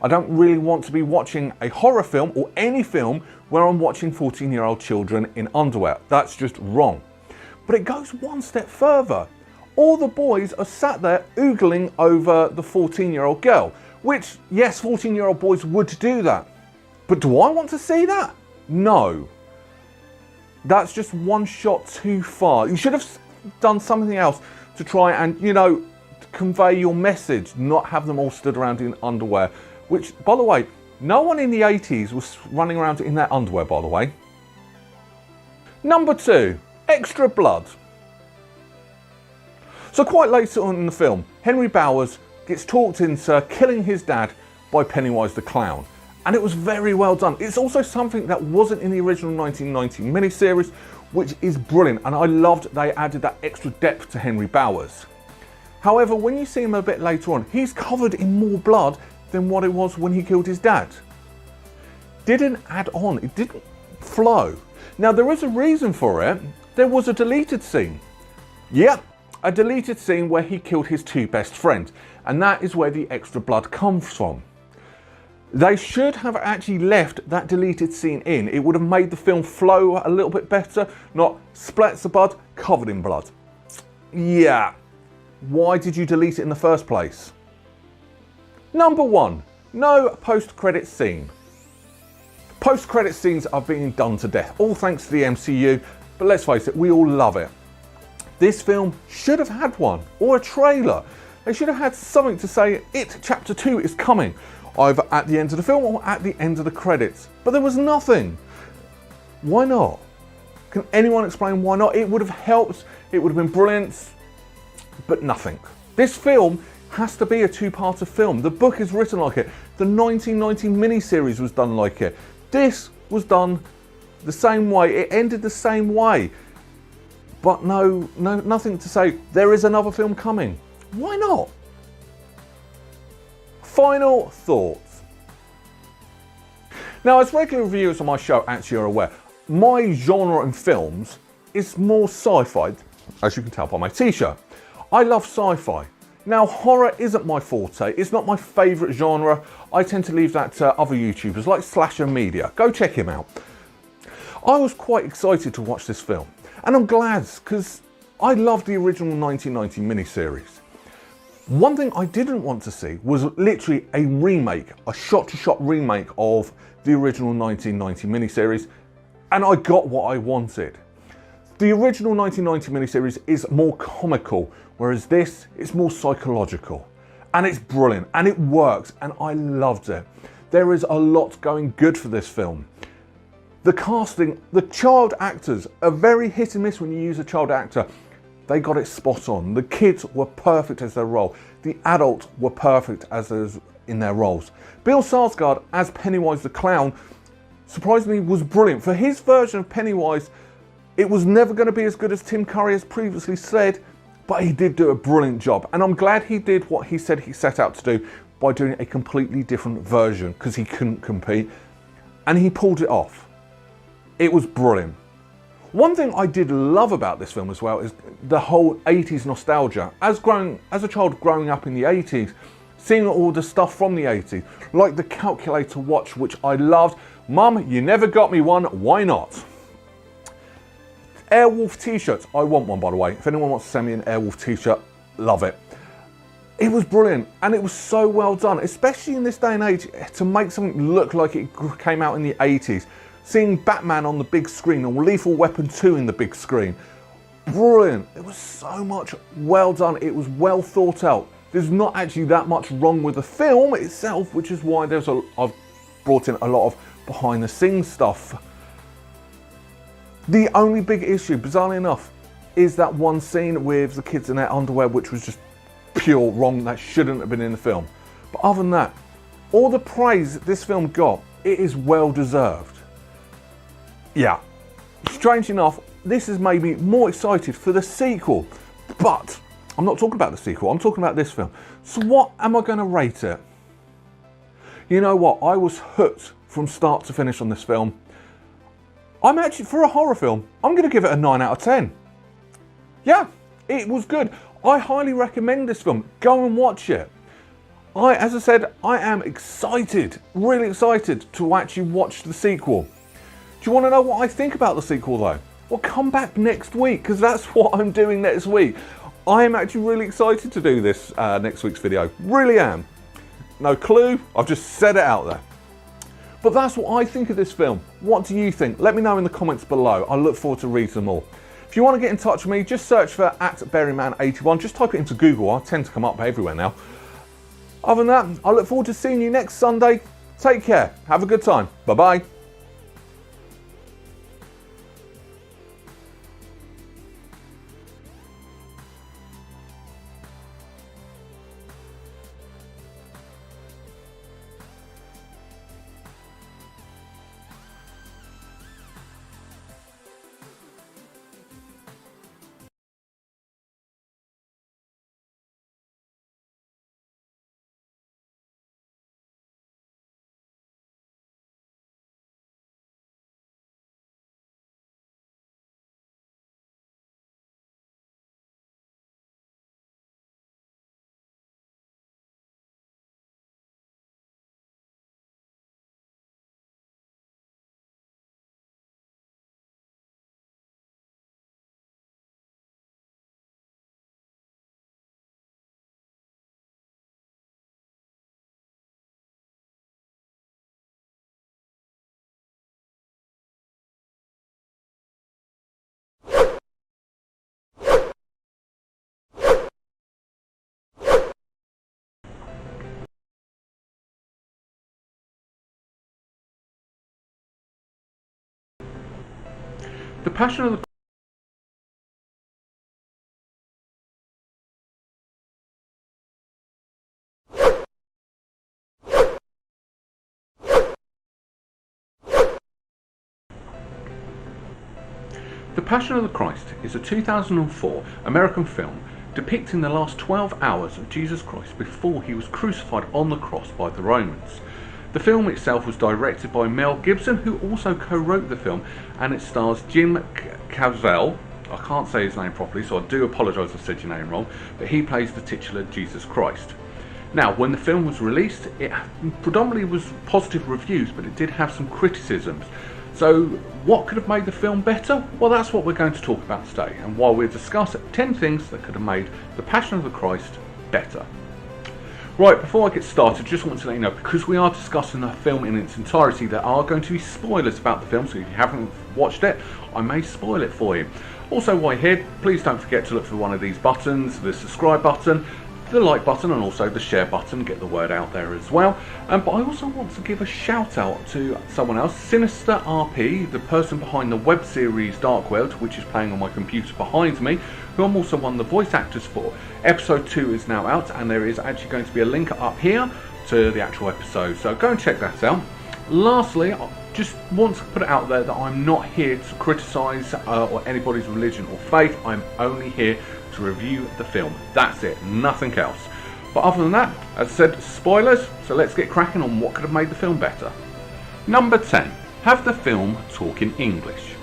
I don't really want to be watching a horror film or any film where I'm watching 14-year-old children in underwear. That's just wrong. But it goes one step further. All the boys are sat there oogling over the 14-year-old girl, which, yes, 14-year-old boys would do that. But do I want to see that? No. That's just one shot too far. You should have done something else to try and, convey your message, not have them all stood around in underwear. Which, by the way, no one in the 80s was running around in their underwear, by the way. Number 2, extra blood. So quite later on in the film, Henry Bowers gets talked into killing his dad by Pennywise the Clown. and it was very well done. It's also something that wasn't in the original 1990 miniseries, which is brilliant, and I loved they added that extra depth to Henry Bowers. However, when you see him a bit later on, he's covered in more blood than what it was when he killed his dad. Didn't add on, it didn't flow. Now there is a reason for it. There was a deleted scene. Yep, a deleted scene where he killed his two best friends, and that is where the extra blood comes from. They should have actually left that deleted scene in. It would have made the film flow a little bit better, not splats of blood covered in blood. Yeah, why did you delete it in the first place? Number 1, no post-credit scene. Post-credit scenes are being done to death, all thanks to the MCU, but let's face it, we all love it. This film should have had one, or a trailer. They should have had something to say, It Chapter 2 is coming, either at the end of the film or at the end of the credits. But there was nothing. Why not? Can anyone explain why not? It would have helped, it would have been brilliant, but nothing. This film has to be a two-parter film. The book is written like it. The 1990 miniseries was done like it. This was done the same way. It ended the same way. But nothing to say, there is another film coming. Why not? Final thoughts. Now, as regular reviewers on my show actually are aware, my genre in films is more sci-fi, as you can tell by my t-shirt. I love sci-fi. Now, horror isn't my forte, it's not my favourite genre. I tend to leave that to other YouTubers like Slasher Media. Go check him out. I was quite excited to watch this film, and I'm glad, because I loved the original 1990 miniseries. One thing I didn't want to see was literally a remake, a shot-to-shot remake of the original 1990 miniseries, and I got what I wanted. The original 1990 miniseries is more comical, whereas this is more psychological. And it's brilliant, and it works, and I loved it. There is a lot going good for this film. The casting, the child actors are very hit and miss when you use a child actor. They got it spot on. The kids were perfect as their role. The adults were perfect as in their roles. Bill Skarsgård as Pennywise the Clown, surprisingly, was brilliant. For his version of Pennywise, it was never going to be as good as Tim Curry has previously said, but he did do a brilliant job. And I'm glad he did what he said he set out to do by doing a completely different version, because he couldn't compete. And he pulled it off. It was brilliant. One thing I did love about this film as well is the whole 80s nostalgia. As a child growing up in the 80s, seeing all the stuff from the 80s, like the calculator watch, which I loved. Mum, you never got me one, why not? Airwolf t-shirts, I want one, by the way. If anyone wants to send me an Airwolf t-shirt, love it. It was brilliant, and it was so well done, especially in this day and age, to make something look like it came out in the 80s. Seeing Batman on the big screen, or Lethal Weapon 2 in the big screen. Brilliant. It was so much well done. It was well thought out. There's not actually that much wrong with the film itself, which is why I've brought in a lot of behind the scenes stuff. The only big issue, bizarrely enough, is that one scene with the kids in their underwear, which was just pure wrong. That shouldn't have been in the film. But other than that, all the praise this film got, it is well deserved. Yeah, strange enough, this has made me more excited for the sequel. But I'm not talking about the sequel, I'm talking about this film. So what am I going to rate it? You know what, I was hooked from start to finish on this film. I'm actually, for a horror film, I'm going to give it a 9 out of 10. Yeah, it was good. I highly recommend this film. Go and watch it. As I said, I am excited, really excited to actually watch the sequel. Do you want to know what I think about the sequel though? Well, come back next week, because that's what I'm doing next week. I am actually really excited to do this next week's video. Really am. No clue, I've just said it out there. But that's what I think of this film. What do you think? Let me know in the comments below. I look forward to reading them all. If you want to get in touch with me, just search for @BERRYMAN81. Just type it into Google. I tend to come up everywhere now. Other than that, I look forward to seeing you next Sunday. Take care. Have a good time. Bye-bye. The Passion of the The Passion of the Christ is a 2004 American film depicting the last 12 hours of Jesus Christ before he was crucified on the cross by the Romans. The film itself was directed by Mel Gibson, who also co-wrote the film, and it stars Jim Caviezel. I can't say his name properly, so I do apologise if I said your name wrong, but he plays the titular Jesus Christ. Now, when the film was released, it predominantly was positive reviews, but it did have some criticisms. So what could have made the film better? Well, that's what we're going to talk about today, and while we'll discuss 10 things that could have made The Passion of the Christ better. Right, before I get started, just want to let you know, because we are discussing the film in its entirety, there are going to be spoilers about the film, so if you haven't watched it, I may spoil it for you. Also, while you're here, please don't forget to look for one of these buttons, the subscribe button, the like button, and also the share button, get the word out there as well. But I also want to give a shout out to someone else, Sinister RP, the person behind the web series Dark World, which is playing on my computer behind me, who I'm also one of the voice actors for. Episode 2 is now out, and there is actually going to be a link up here to the actual episode, so go and check that out. Lastly, I just want to put it out there that I'm not here to criticise or anybody's religion or faith. I'm only here to review the film. That's it, nothing else. But other than that, as I said, spoilers, so let's get cracking on what could have made the film better. Number 10. Have the film talk in English.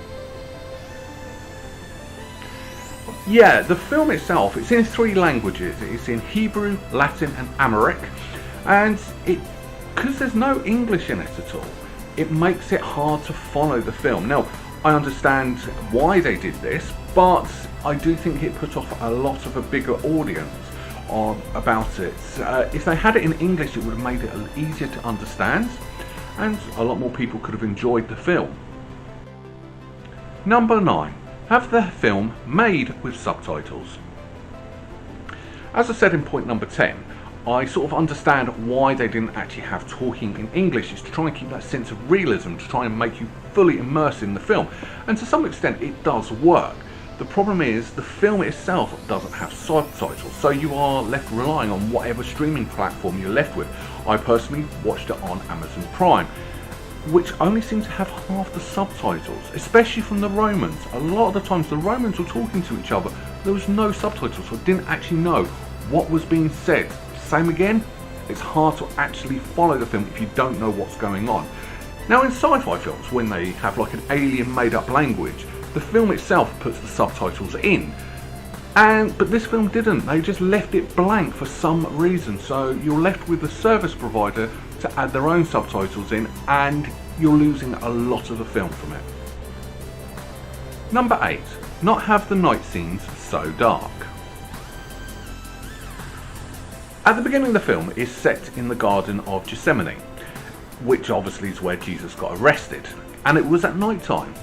Yeah, the film itself, it's in 3 languages. It's in Hebrew, Latin and Amharic, and because there's no English in it at all, it makes it hard to follow the film. Now, I understand why they did this, but I do think it put off a lot of a bigger audience about it. If they had it in English, it would have made it easier to understand, and a lot more people could have enjoyed the film. Number 9. Have the film made with subtitles. As I said in point number 10, I sort of understand why they didn't actually have talking in English. It's to try and keep that sense of realism, to try and make you fully immersed in the film. And to some extent it does work. The problem is the film itself doesn't have subtitles, so you are left relying on whatever streaming platform you're left with. I personally watched it on Amazon Prime, which only seemed to have half the subtitles, especially from the Romans. A lot of the times the Romans were talking to each other, there was no subtitles, so I didn't actually know what was being said. Same again, it's hard to actually follow the film if you don't know what's going on. Now in sci-fi films, when they have like an alien made up language, the film itself puts the subtitles in. But this film didn't, they just left it blank for some reason, so you're left with the service provider to add their own subtitles in, and you're losing a lot of the film from it. Number 8. Not have the night scenes so dark. At the beginning of the film is set in the Garden of Gethsemane, which obviously is where Jesus got arrested, and it was at night time.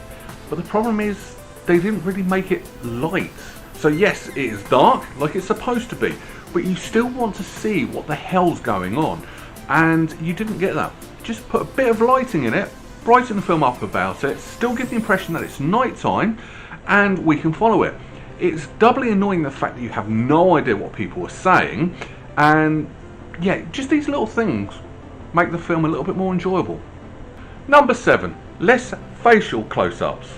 But the problem is they didn't really make it light. So yes, it is dark like it's supposed to be, but you still want to see what the hell's going on, and you didn't get that. Just put a bit of lighting in it, brighten the film up about it, still give the impression that it's night time, and we can follow it. It's doubly annoying the fact that you have no idea what people are saying, and yeah, just these little things make the film a little bit more enjoyable. Number 7. Less facial close-ups.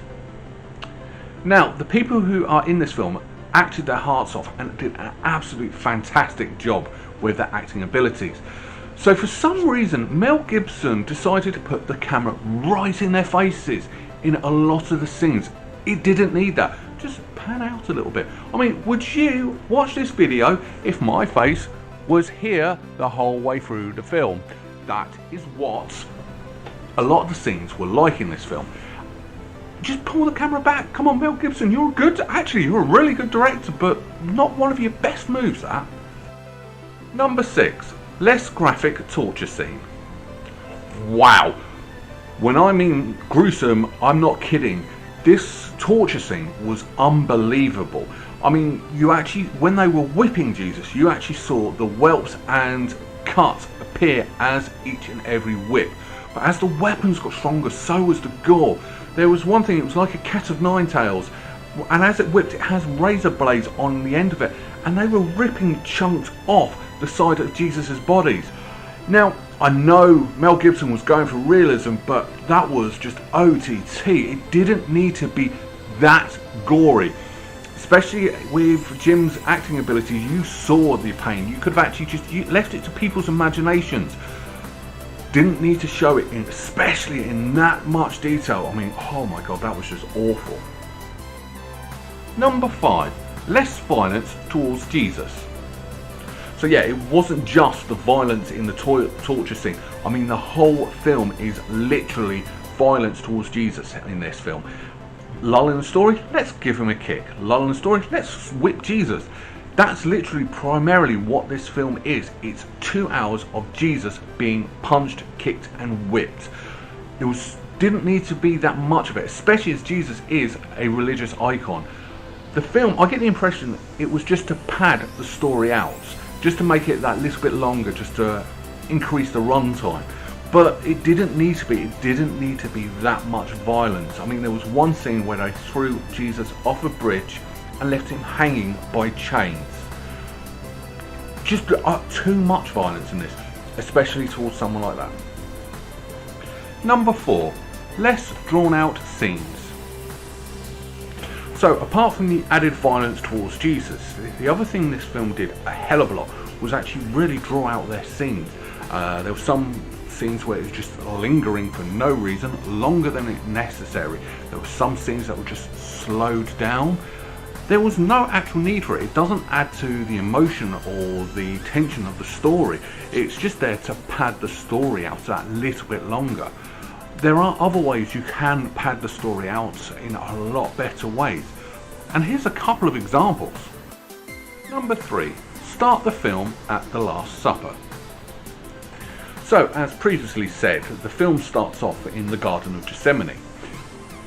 Now, the people who are in this film acted their hearts off and did an absolutely fantastic job with their acting abilities. So for some reason, Mel Gibson decided to put the camera right in their faces in a lot of the scenes. It didn't need that. Just pan out a little bit. I mean, would you watch this video if my face was here the whole way through the film? That is what a lot of the scenes were like in this film. Just pull the camera back. Come on, Mel Gibson, you're you're a really good director, but not one of your best moves, that. Number 6. Less graphic torture scene. Wow. When I mean gruesome, I'm not kidding. This torture scene was unbelievable. I mean, when they were whipping Jesus, you actually saw the whelps and cuts appear as each and every whip. But as the weapons got stronger, so was the gore. There was one thing, it was like a cat of nine tails, and as it whipped, it has razor blades on the end of it, and they were ripping chunks off the side of Jesus's bodies. Now, I know Mel Gibson was going for realism, but that was just OTT. It didn't need to be that gory. Especially with Jim's acting abilities, you saw the pain. You could have actually just left it to people's imaginations. Didn't need to show it, especially in that much detail. I mean, oh my god, that was just awful. Number 5, less violence towards Jesus. So yeah, it wasn't just the violence in the torture scene. I mean, the whole film is literally violence towards Jesus in this film. Lull in the story, let's give him a kick. Lull in the story, let's whip Jesus. That's literally primarily what this film is. It's 2 hours of Jesus being punched, kicked and whipped. Didn't need to be that much of it, especially as Jesus is a religious icon. The film, I get the impression it was just to pad the story out, just to make it that little bit longer, just to increase the runtime. But it didn't need to be. It didn't need to be that much violence. I mean, there was one scene where they threw Jesus off a bridge and left him hanging by chains. Just too much violence in this, especially towards someone like that. Number 4, less drawn out scenes. So apart from the added violence towards Jesus, the other thing this film did a hell of a lot was actually really draw out their scenes. There were some scenes where it was just lingering for no reason, longer than necessary. There were some scenes that were just slowed down. There was no actual need for it. It doesn't add to the emotion or the tension of the story. It's just there to pad the story out that little bit longer. There are other ways you can pad the story out in a lot better ways. And here's a couple of examples. Number 3, start the film at the Last Supper. So, as previously said, the film starts off in the Garden of Gethsemane.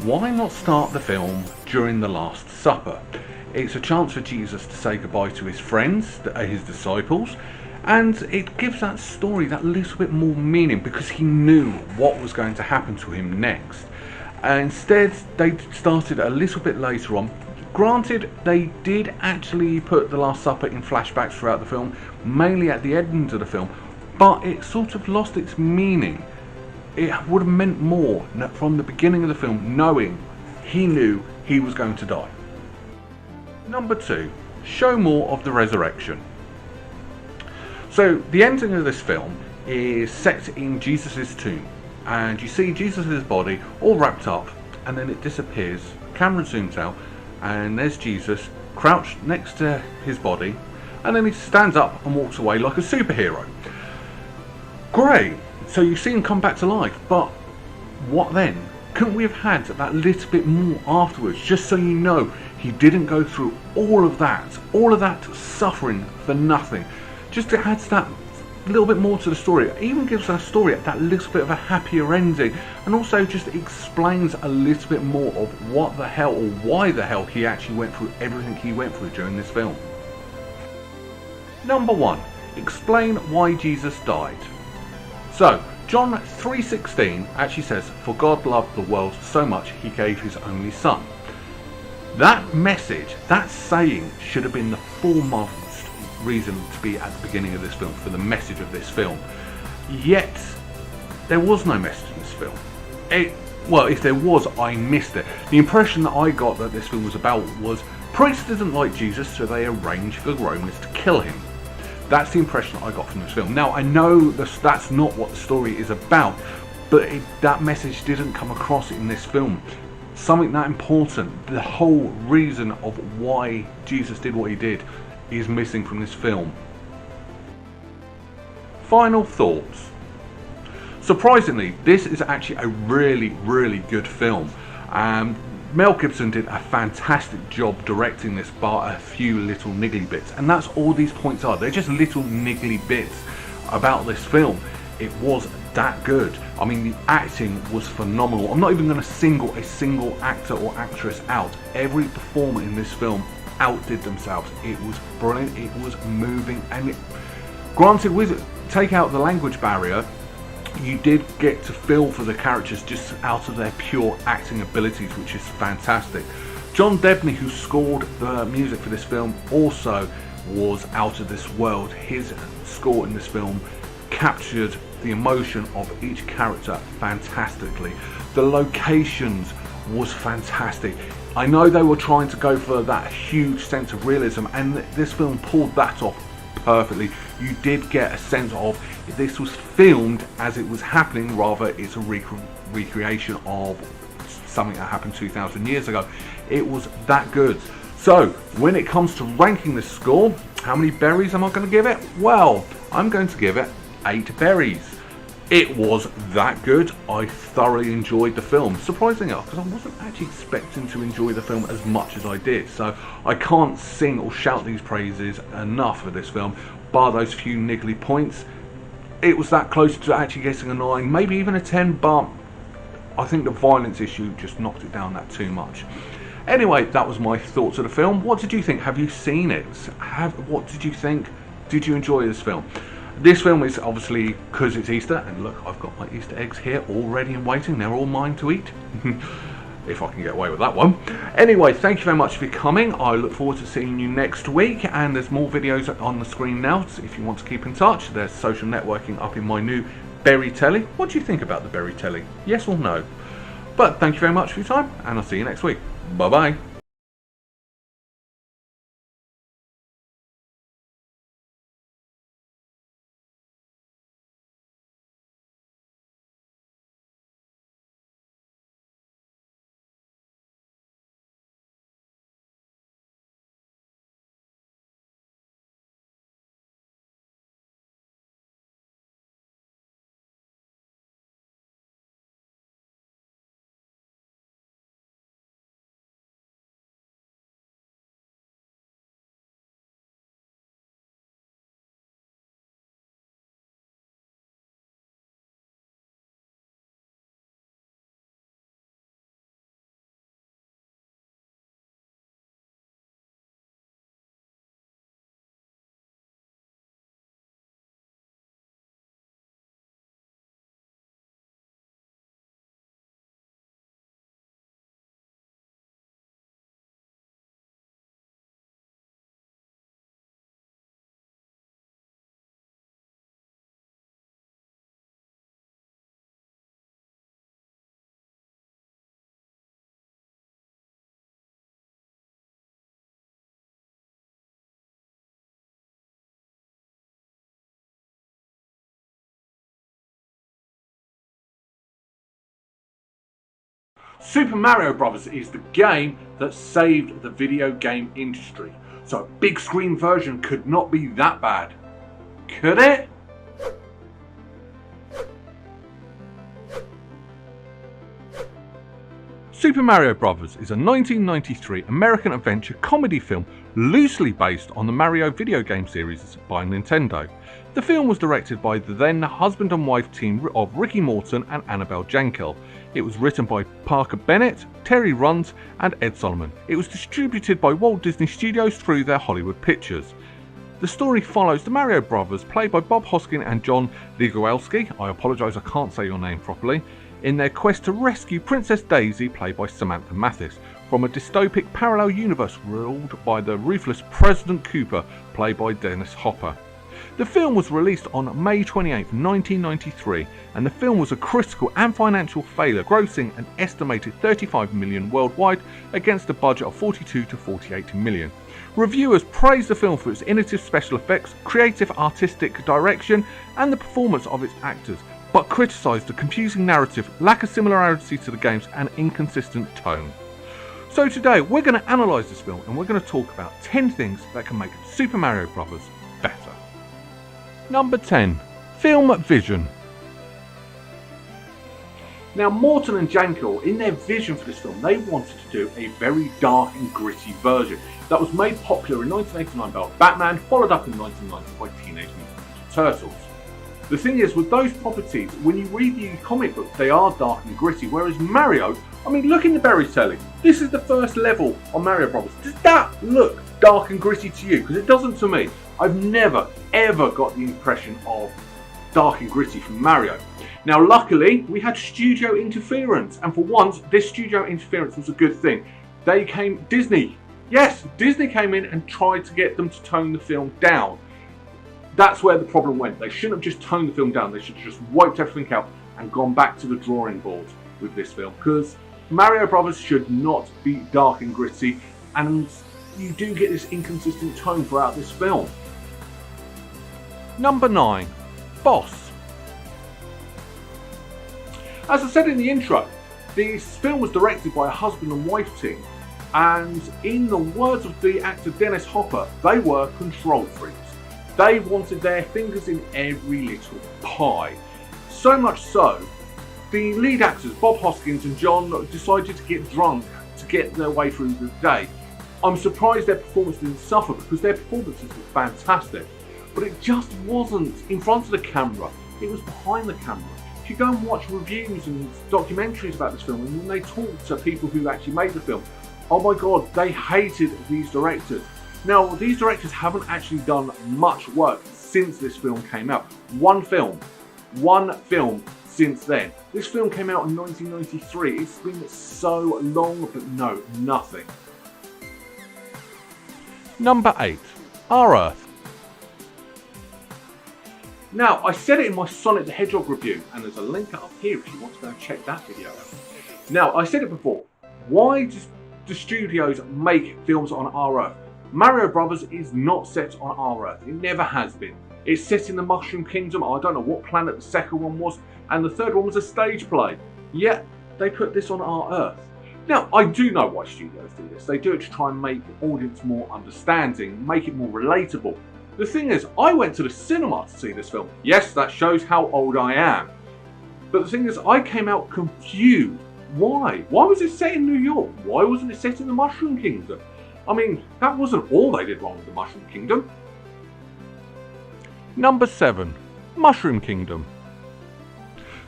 Why not start the film during the Last Supper? It's a chance for Jesus to say goodbye to his friends, his disciples, and it gives that story that little bit more meaning because he knew what was going to happen to him next. Instead, they started a little bit later on. Granted, they did actually put the Last Supper in flashbacks throughout the film, mainly at the end of the film, but it sort of lost its meaning. It would have meant more from the beginning of the film, knowing he knew he was going to die. Number 2, show more of the resurrection. So the ending of this film is set in Jesus' tomb, and you see Jesus' body all wrapped up, and then it disappears. Camera zooms out, and there's Jesus crouched next to his body, and then he stands up and walks away like a superhero. Great, so you see him come back to life, but what then? Couldn't we have had that little bit more afterwards, just so you know he didn't go through all of that suffering for nothing? Just to add that little bit more to the story. It even gives our story that little bit of a happier ending, and also just explains a little bit more of what the hell or why the hell he actually went through everything he went through during this film. Number 1, explain why Jesus died. So, John 3:16 actually says, "For God loved the world so much he gave his only son." That message, that saying, should have been the foremost reason to be at the beginning of this film, for the message of this film. Yet, there was no message in this film. Well, if there was, I missed it. The impression that I got that this film was about was, priests didn't like Jesus, so they arranged for the Romans to kill him. That's the impression I got from this film. Now, I know that's not what the story is about, but that message didn't come across in this film. Something that important, the whole reason of why Jesus did what he did, is missing from this film. Final thoughts. Surprisingly, this is actually a really, really good film. Mel Gibson did a fantastic job directing this, bar a few little niggly bits, and that's all these points are. They're just little niggly bits about this film. It was that good. I mean, the acting was phenomenal. I'm not even going to single a single actor or actress out. Every performer in this film outdid themselves. It was brilliant, it was moving, and granted, with take out the language barrier, you did get to feel for the characters just out of their pure acting abilities, which is fantastic. John Debney, who scored the music for this film, also was out of this world. His score in this film captured the emotion of each character fantastically. The locations was fantastic. I know they were trying to go for that huge sense of realism, and this film pulled that off perfectly. You did get a sense of this was filmed as it was happening, rather it's a recreation of something that happened 2,000 years ago. It was that good. So when it comes to ranking this score, how many berries am I going to give it? Well, I'm going to give it 8 berries. It was that good. I thoroughly enjoyed the film, surprisingly enough, because I wasn't actually expecting to enjoy the film as much as I did. So I can't sing or shout these praises enough for this film, bar those few niggly points. It was that close to actually getting a 9, maybe even a 10, but I think the violence issue just knocked it down that too much. Anyway, that was my thoughts of the film. What did you think? Have you seen it? What did you think? Did you enjoy this film? This film is obviously, because it's Easter, and look, I've got my Easter eggs here all ready and waiting. They're all mine to eat, if I can get away with that one. Anyway, thank you very much for coming. I look forward to seeing you next week, and there's more videos on the screen now, so if you want to keep in touch. There's social networking up in my new Berry Telly. What do you think about the Berry Telly? Yes or no? But thank you very much for your time, and I'll see you next week. Bye bye. Super Mario Bros. Is the game that saved the video game industry. So a big screen version could not be that bad. Could it? Super Mario Bros. Is a 1993 American adventure comedy film loosely based on the Mario video game series by Nintendo. The film was directed by the then husband and wife team of Ricky Morton and Annabelle Jankel. It was written by Parker Bennett, Terry Runs and Ed Solomon. It was distributed by Walt Disney Studios through their Hollywood Pictures. The story follows the Mario brothers, played by Bob Hoskin and John Ligowelski, I apologise I can't say your name properly, in their quest to rescue Princess Daisy, played by Samantha Mathis, from a dystopic parallel universe ruled by the ruthless President Cooper, played by Dennis Hopper. The film was released on May 28, 1993, and the film was a critical and financial failure, grossing an estimated $35 million worldwide against a budget of $42 to $48 million. Reviewers praised the film for its innovative special effects, creative artistic direction, and the performance of its actors, but criticised the confusing narrative, lack of similarity to the games, and inconsistent tone. So today we're going to analyse this film, and we're going to talk about 10 things that can make Super Mario Bros. Better. Number 10. Film vision. Now, Morton and Jankel, in their vision for this film, they wanted to do a very dark and gritty version that was made popular in 1989 by Batman, followed up in 1990 by Teenage Mutant Ninja Turtles. The thing is, with those properties, when you read the comic book, they are dark and gritty, whereas Mario, I mean, look in the Berry Telly. This is the first level on Mario Bros. Does that look dark and gritty to you? Because it doesn't to me. I've never, ever got the impression of dark and gritty from Mario. Now luckily we had studio interference, and for once this studio interference was a good thing. Disney came in and tried to get them to tone the film down. That's where the problem went. They shouldn't have just toned the film down, they should have just wiped everything out and gone back to the drawing board with this film, because Mario Brothers should not be dark and gritty, and you do get this inconsistent tone throughout this film. Number 9. Boss. As I said in the intro, this film was directed by a husband and wife team, and in the words of the actor Dennis Hopper, they were control freaks. They wanted their fingers in every little pie. So much so, the lead actors Bob Hoskins and John decided to get drunk to get their way through the day. I'm surprised their performance didn't suffer, because their performances were fantastic. But it just wasn't in front of the camera, it was behind the camera. If you go and watch reviews and documentaries about this film, and when they talk to people who actually made the film, oh my god, they hated these directors. Now, these directors haven't actually done much work since this film came out. One film since then. This film came out in 1993. It's been so long, but no, nothing. Number 8. Our Earth. Now, I said it in my Sonic the Hedgehog review, and there's a link up here if you want to go and check that video out. Now, I said it before, why do studios make films on our Earth? Mario Brothers is not set on our Earth. It never has been. It's set in the Mushroom Kingdom. I don't know what planet the second one was, and the third one was a stage play. Yet, they put this on our Earth. Now, I do know why studios do this. They do it to try and make the audience more understanding, make it more relatable. The thing is, I went to the cinema to see this film. Yes, that shows how old I am. But the thing is, I came out confused. Why? Why was it set in New York? Why wasn't it set in the Mushroom Kingdom? I mean, that wasn't all they did wrong with the Mushroom Kingdom. Number 7. Mushroom Kingdom.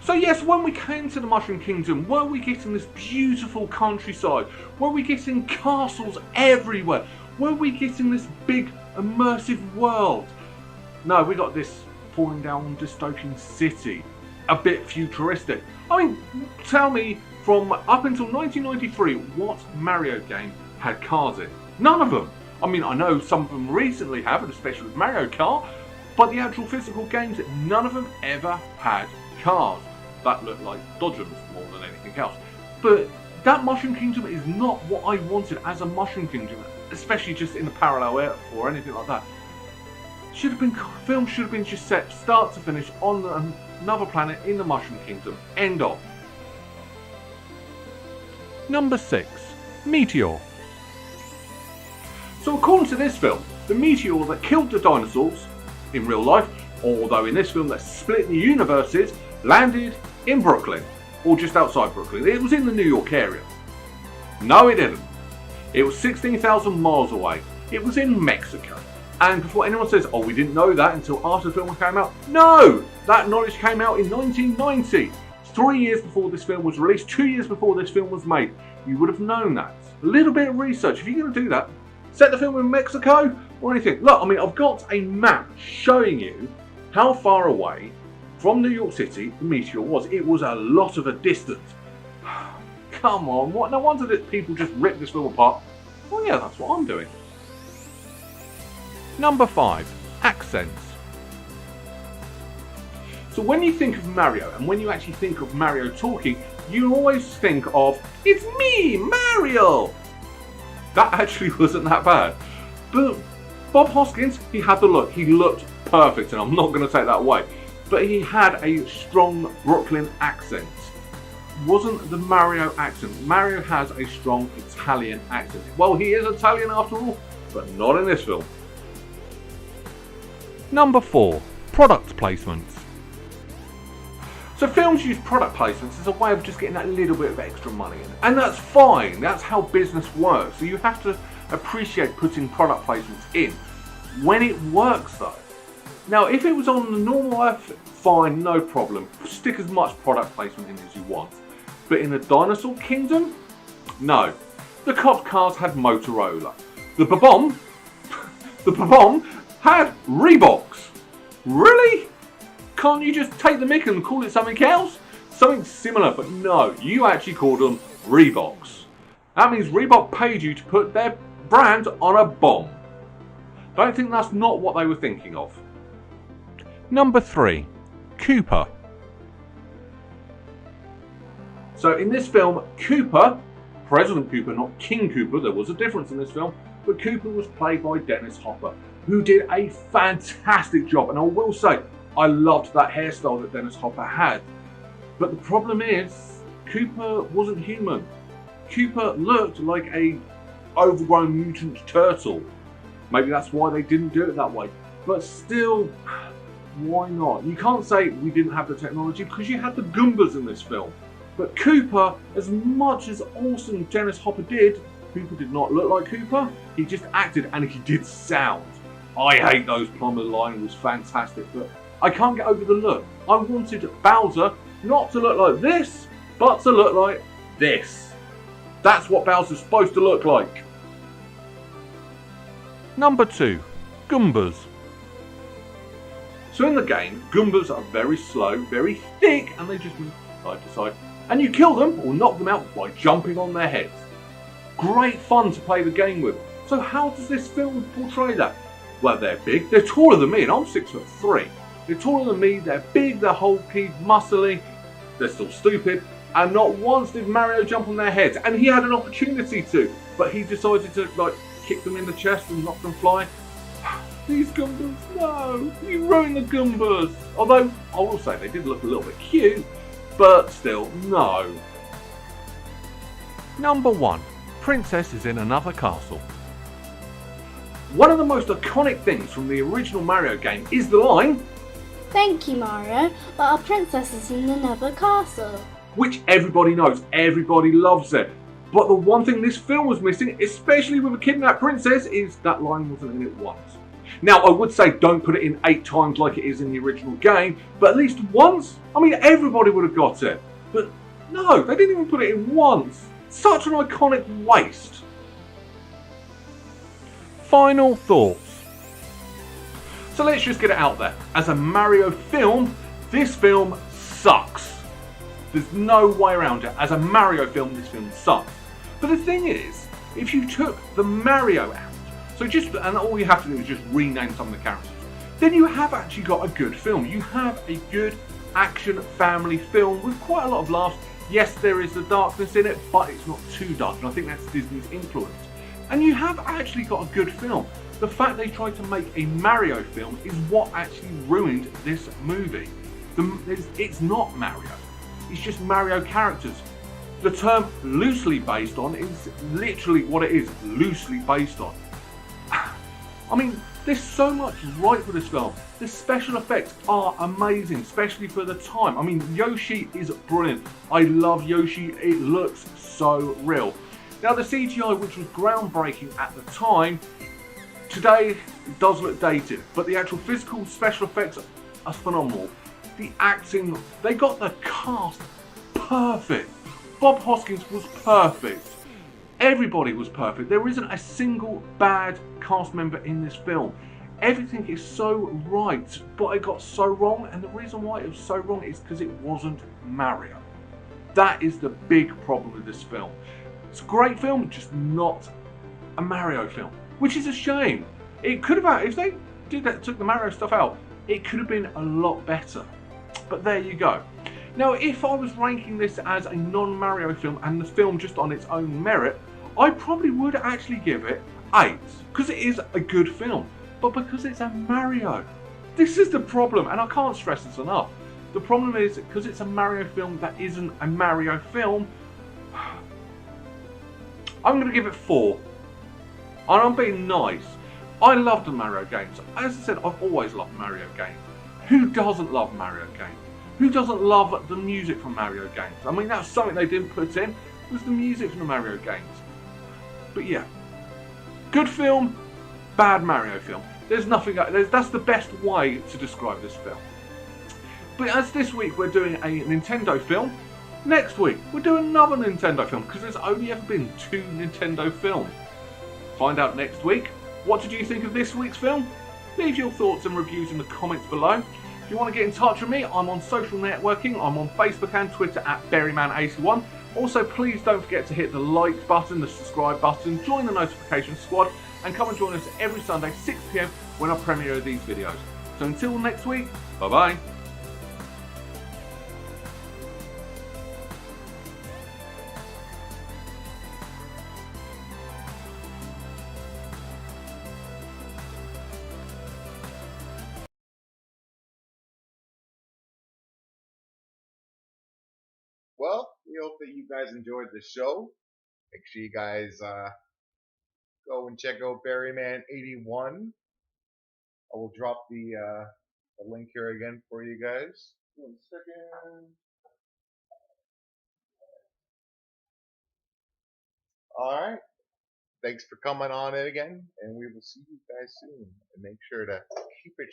So yes, when we came to the Mushroom Kingdom, were we getting this beautiful countryside? Were we getting castles everywhere? Were we getting this big immersive world? No, we got this falling down dystopian city, a bit futuristic. I mean, tell me, from up until 1993, what Mario game had cars in? None of them. I mean, I know some of them recently have, and especially with Mario Kart, but the actual physical games, none of them ever had cars. That looked like dodgems more than anything else. But that Mushroom Kingdom is not what I wanted as a Mushroom Kingdom, especially just in the parallel Earth or anything like that. Film should have been just set start to finish on another planet in the Mushroom Kingdom. End of. Number 6. Meteor. So according to this film, the meteor that killed the dinosaurs in real life, although in this film that split the universes, landed in Brooklyn, or just outside Brooklyn. It was in the New York area. No, it didn't. It was 16,000 miles away. It was in Mexico. And before anyone says, oh, we didn't know that until after the film came out, no! That knowledge came out in 1990. 3 years before this film was released, 2 years before this film was made. You would have known that. A little bit of research. If you're going to do that, set the film in Mexico or anything. Look, I mean, I've got a map showing you how far away from New York City the meteor was. It was a lot of a distance. Come on, what? No wonder that people just rip this film apart. Well, yeah, that's what I'm doing. Number 5. Accents. So when you think of Mario, and when you actually think of Mario talking, you always think of, it's me, Mario! That actually wasn't that bad. But Bob Hoskins, he had the look. He looked perfect, and I'm not going to take that away. But he had a strong Brooklyn accent. Wasn't the Mario accent. Mario has a strong Italian accent. Well, he is Italian after all, but not in this film. Number 4. Product placements. So films use product placements as a way of just getting that little bit of extra money in. And that's fine, that's how business works. So you have to appreciate putting product placements in. When it works though. Now if it was on the normal Earth, fine, no problem. Stick as much product placement in as you want. But in the Dinosaur Kingdom, no. The cop cars had Motorola. The Babom had Reeboks. Really? Can't you just take the mick and call it something else? Something similar, but no, you actually called them Reeboks. That means Reebok paid you to put their brand on a bomb. Don't think that's not what they were thinking of. Number 3, Cooper. So in this film, Cooper, President Cooper, not King Cooper, there was a difference in this film, but Cooper was played by Dennis Hopper, who did a fantastic job. And I will say, I loved that hairstyle that Dennis Hopper had. But the problem is, Cooper wasn't human. Cooper looked like a overgrown mutant turtle. Maybe that's why they didn't do it that way. But still, why not? You can't say we didn't have the technology because you had the Goombas in this film. But Cooper, as much as awesome Dennis Hopper did, Cooper did not look like Cooper. He just acted and he did sound. I hate those plumber line, was fantastic, but I can't get over the look. I wanted Bowser not to look like this, but to look like this. That's what Bowser's supposed to look like. Number 2, Goombas. So in the game, Goombas are very slow, very thick, and they just move side to side. And you kill them or knock them out by jumping on their heads. Great fun to play the game with. So how does this film portray that? Well, they're big, they're taller than me, and I'm 6'3". They're taller than me, they're big, they're hulky, muscly, they're still stupid, and not once did Mario jump on their heads. And he had an opportunity to, but he decided to kick them in the chest and knock them flying. These Goombas, no, you ruined the Goombas. Although, I will say, they did look a little bit cute, but still, no. Number 1, Princess is in another castle. One of the most iconic things from the original Mario game is the line, Thank you, Mario, but our princess is in another castle. which everybody knows, everybody loves it. But the one thing this film was missing, especially with a kidnapped princess, is that line wasn't in it once. Now, I would say don't put it in 8 times like it is in the original game, but at least once, I mean, everybody would have got it. But no, they didn't even put it in once. Such an iconic waste. Final thoughts. So let's just get it out there. As a Mario film, this film sucks. There's no way around it. As a Mario film, this film sucks. But the thing is, if you took the Mario out, and all you have to do is just rename some of the characters, then you have actually got a good film. You have a good action family film with quite a lot of laughs. Yes, there is the darkness in it, but it's not too dark, and I think that's Disney's influence. And you have actually got a good film. The fact they tried to make a Mario film is what actually ruined this movie. It's not Mario. It's just Mario characters. The term loosely based on is literally what it is, loosely based on. I mean, there's so much right for this film. The special effects are amazing, especially for the time. I mean, Yoshi is brilliant. I love Yoshi. It looks so real. Now, the CGI, which was groundbreaking at the time, today it does look dated, but the actual physical special effects are phenomenal. The acting, they got the cast perfect. Bob Hoskins was perfect. Everybody was perfect. There isn't a single bad cast member in this film. Everything is so right, but it got so wrong, and the reason why it was so wrong is because it wasn't Mario. That is the big problem with this film. It's a great film, just not a Mario film, which is a shame. It could have, if they took the Mario stuff out, it could have been a lot better. But there you go. Now, if I was ranking this as a non-Mario film and the film just on its own merit, I probably would actually give it 8, because it is a good film. But because it's a Mario, this is the problem, and I can't stress this enough. The problem is, because it's a Mario film that isn't a Mario film, I'm going to give it 4. And I'm being nice. I love the Mario games. As I said, I've always loved Mario games. Who doesn't love Mario games? Who doesn't love the music from Mario games? I mean, that's something they didn't put in, was the music from the Mario games. But yeah, good film, bad Mario film. There's nothing, that's the best way to describe this film. But as this week we're doing a Nintendo film, next week we're doing another Nintendo film, because there's only ever been 2 Nintendo films. Find out next week. What did you think of this week's film? Leave your thoughts and reviews in the comments below. If you want to get in touch with me, I'm on social networking. I'm on Facebook and Twitter at BERRYMAN81. Also, please don't forget to hit the like button, the subscribe button, join the notification squad, and come and join us every Sunday, 6 PM, when I premiere these videos. So until next week, bye-bye. Well, we hope that you guys enjoyed the show. Make sure you guys go and check out BERRYMAN81. I will drop the link here again for you guys. 1 second. All right. Thanks for coming on in again, and we will see you guys soon. And make sure to keep it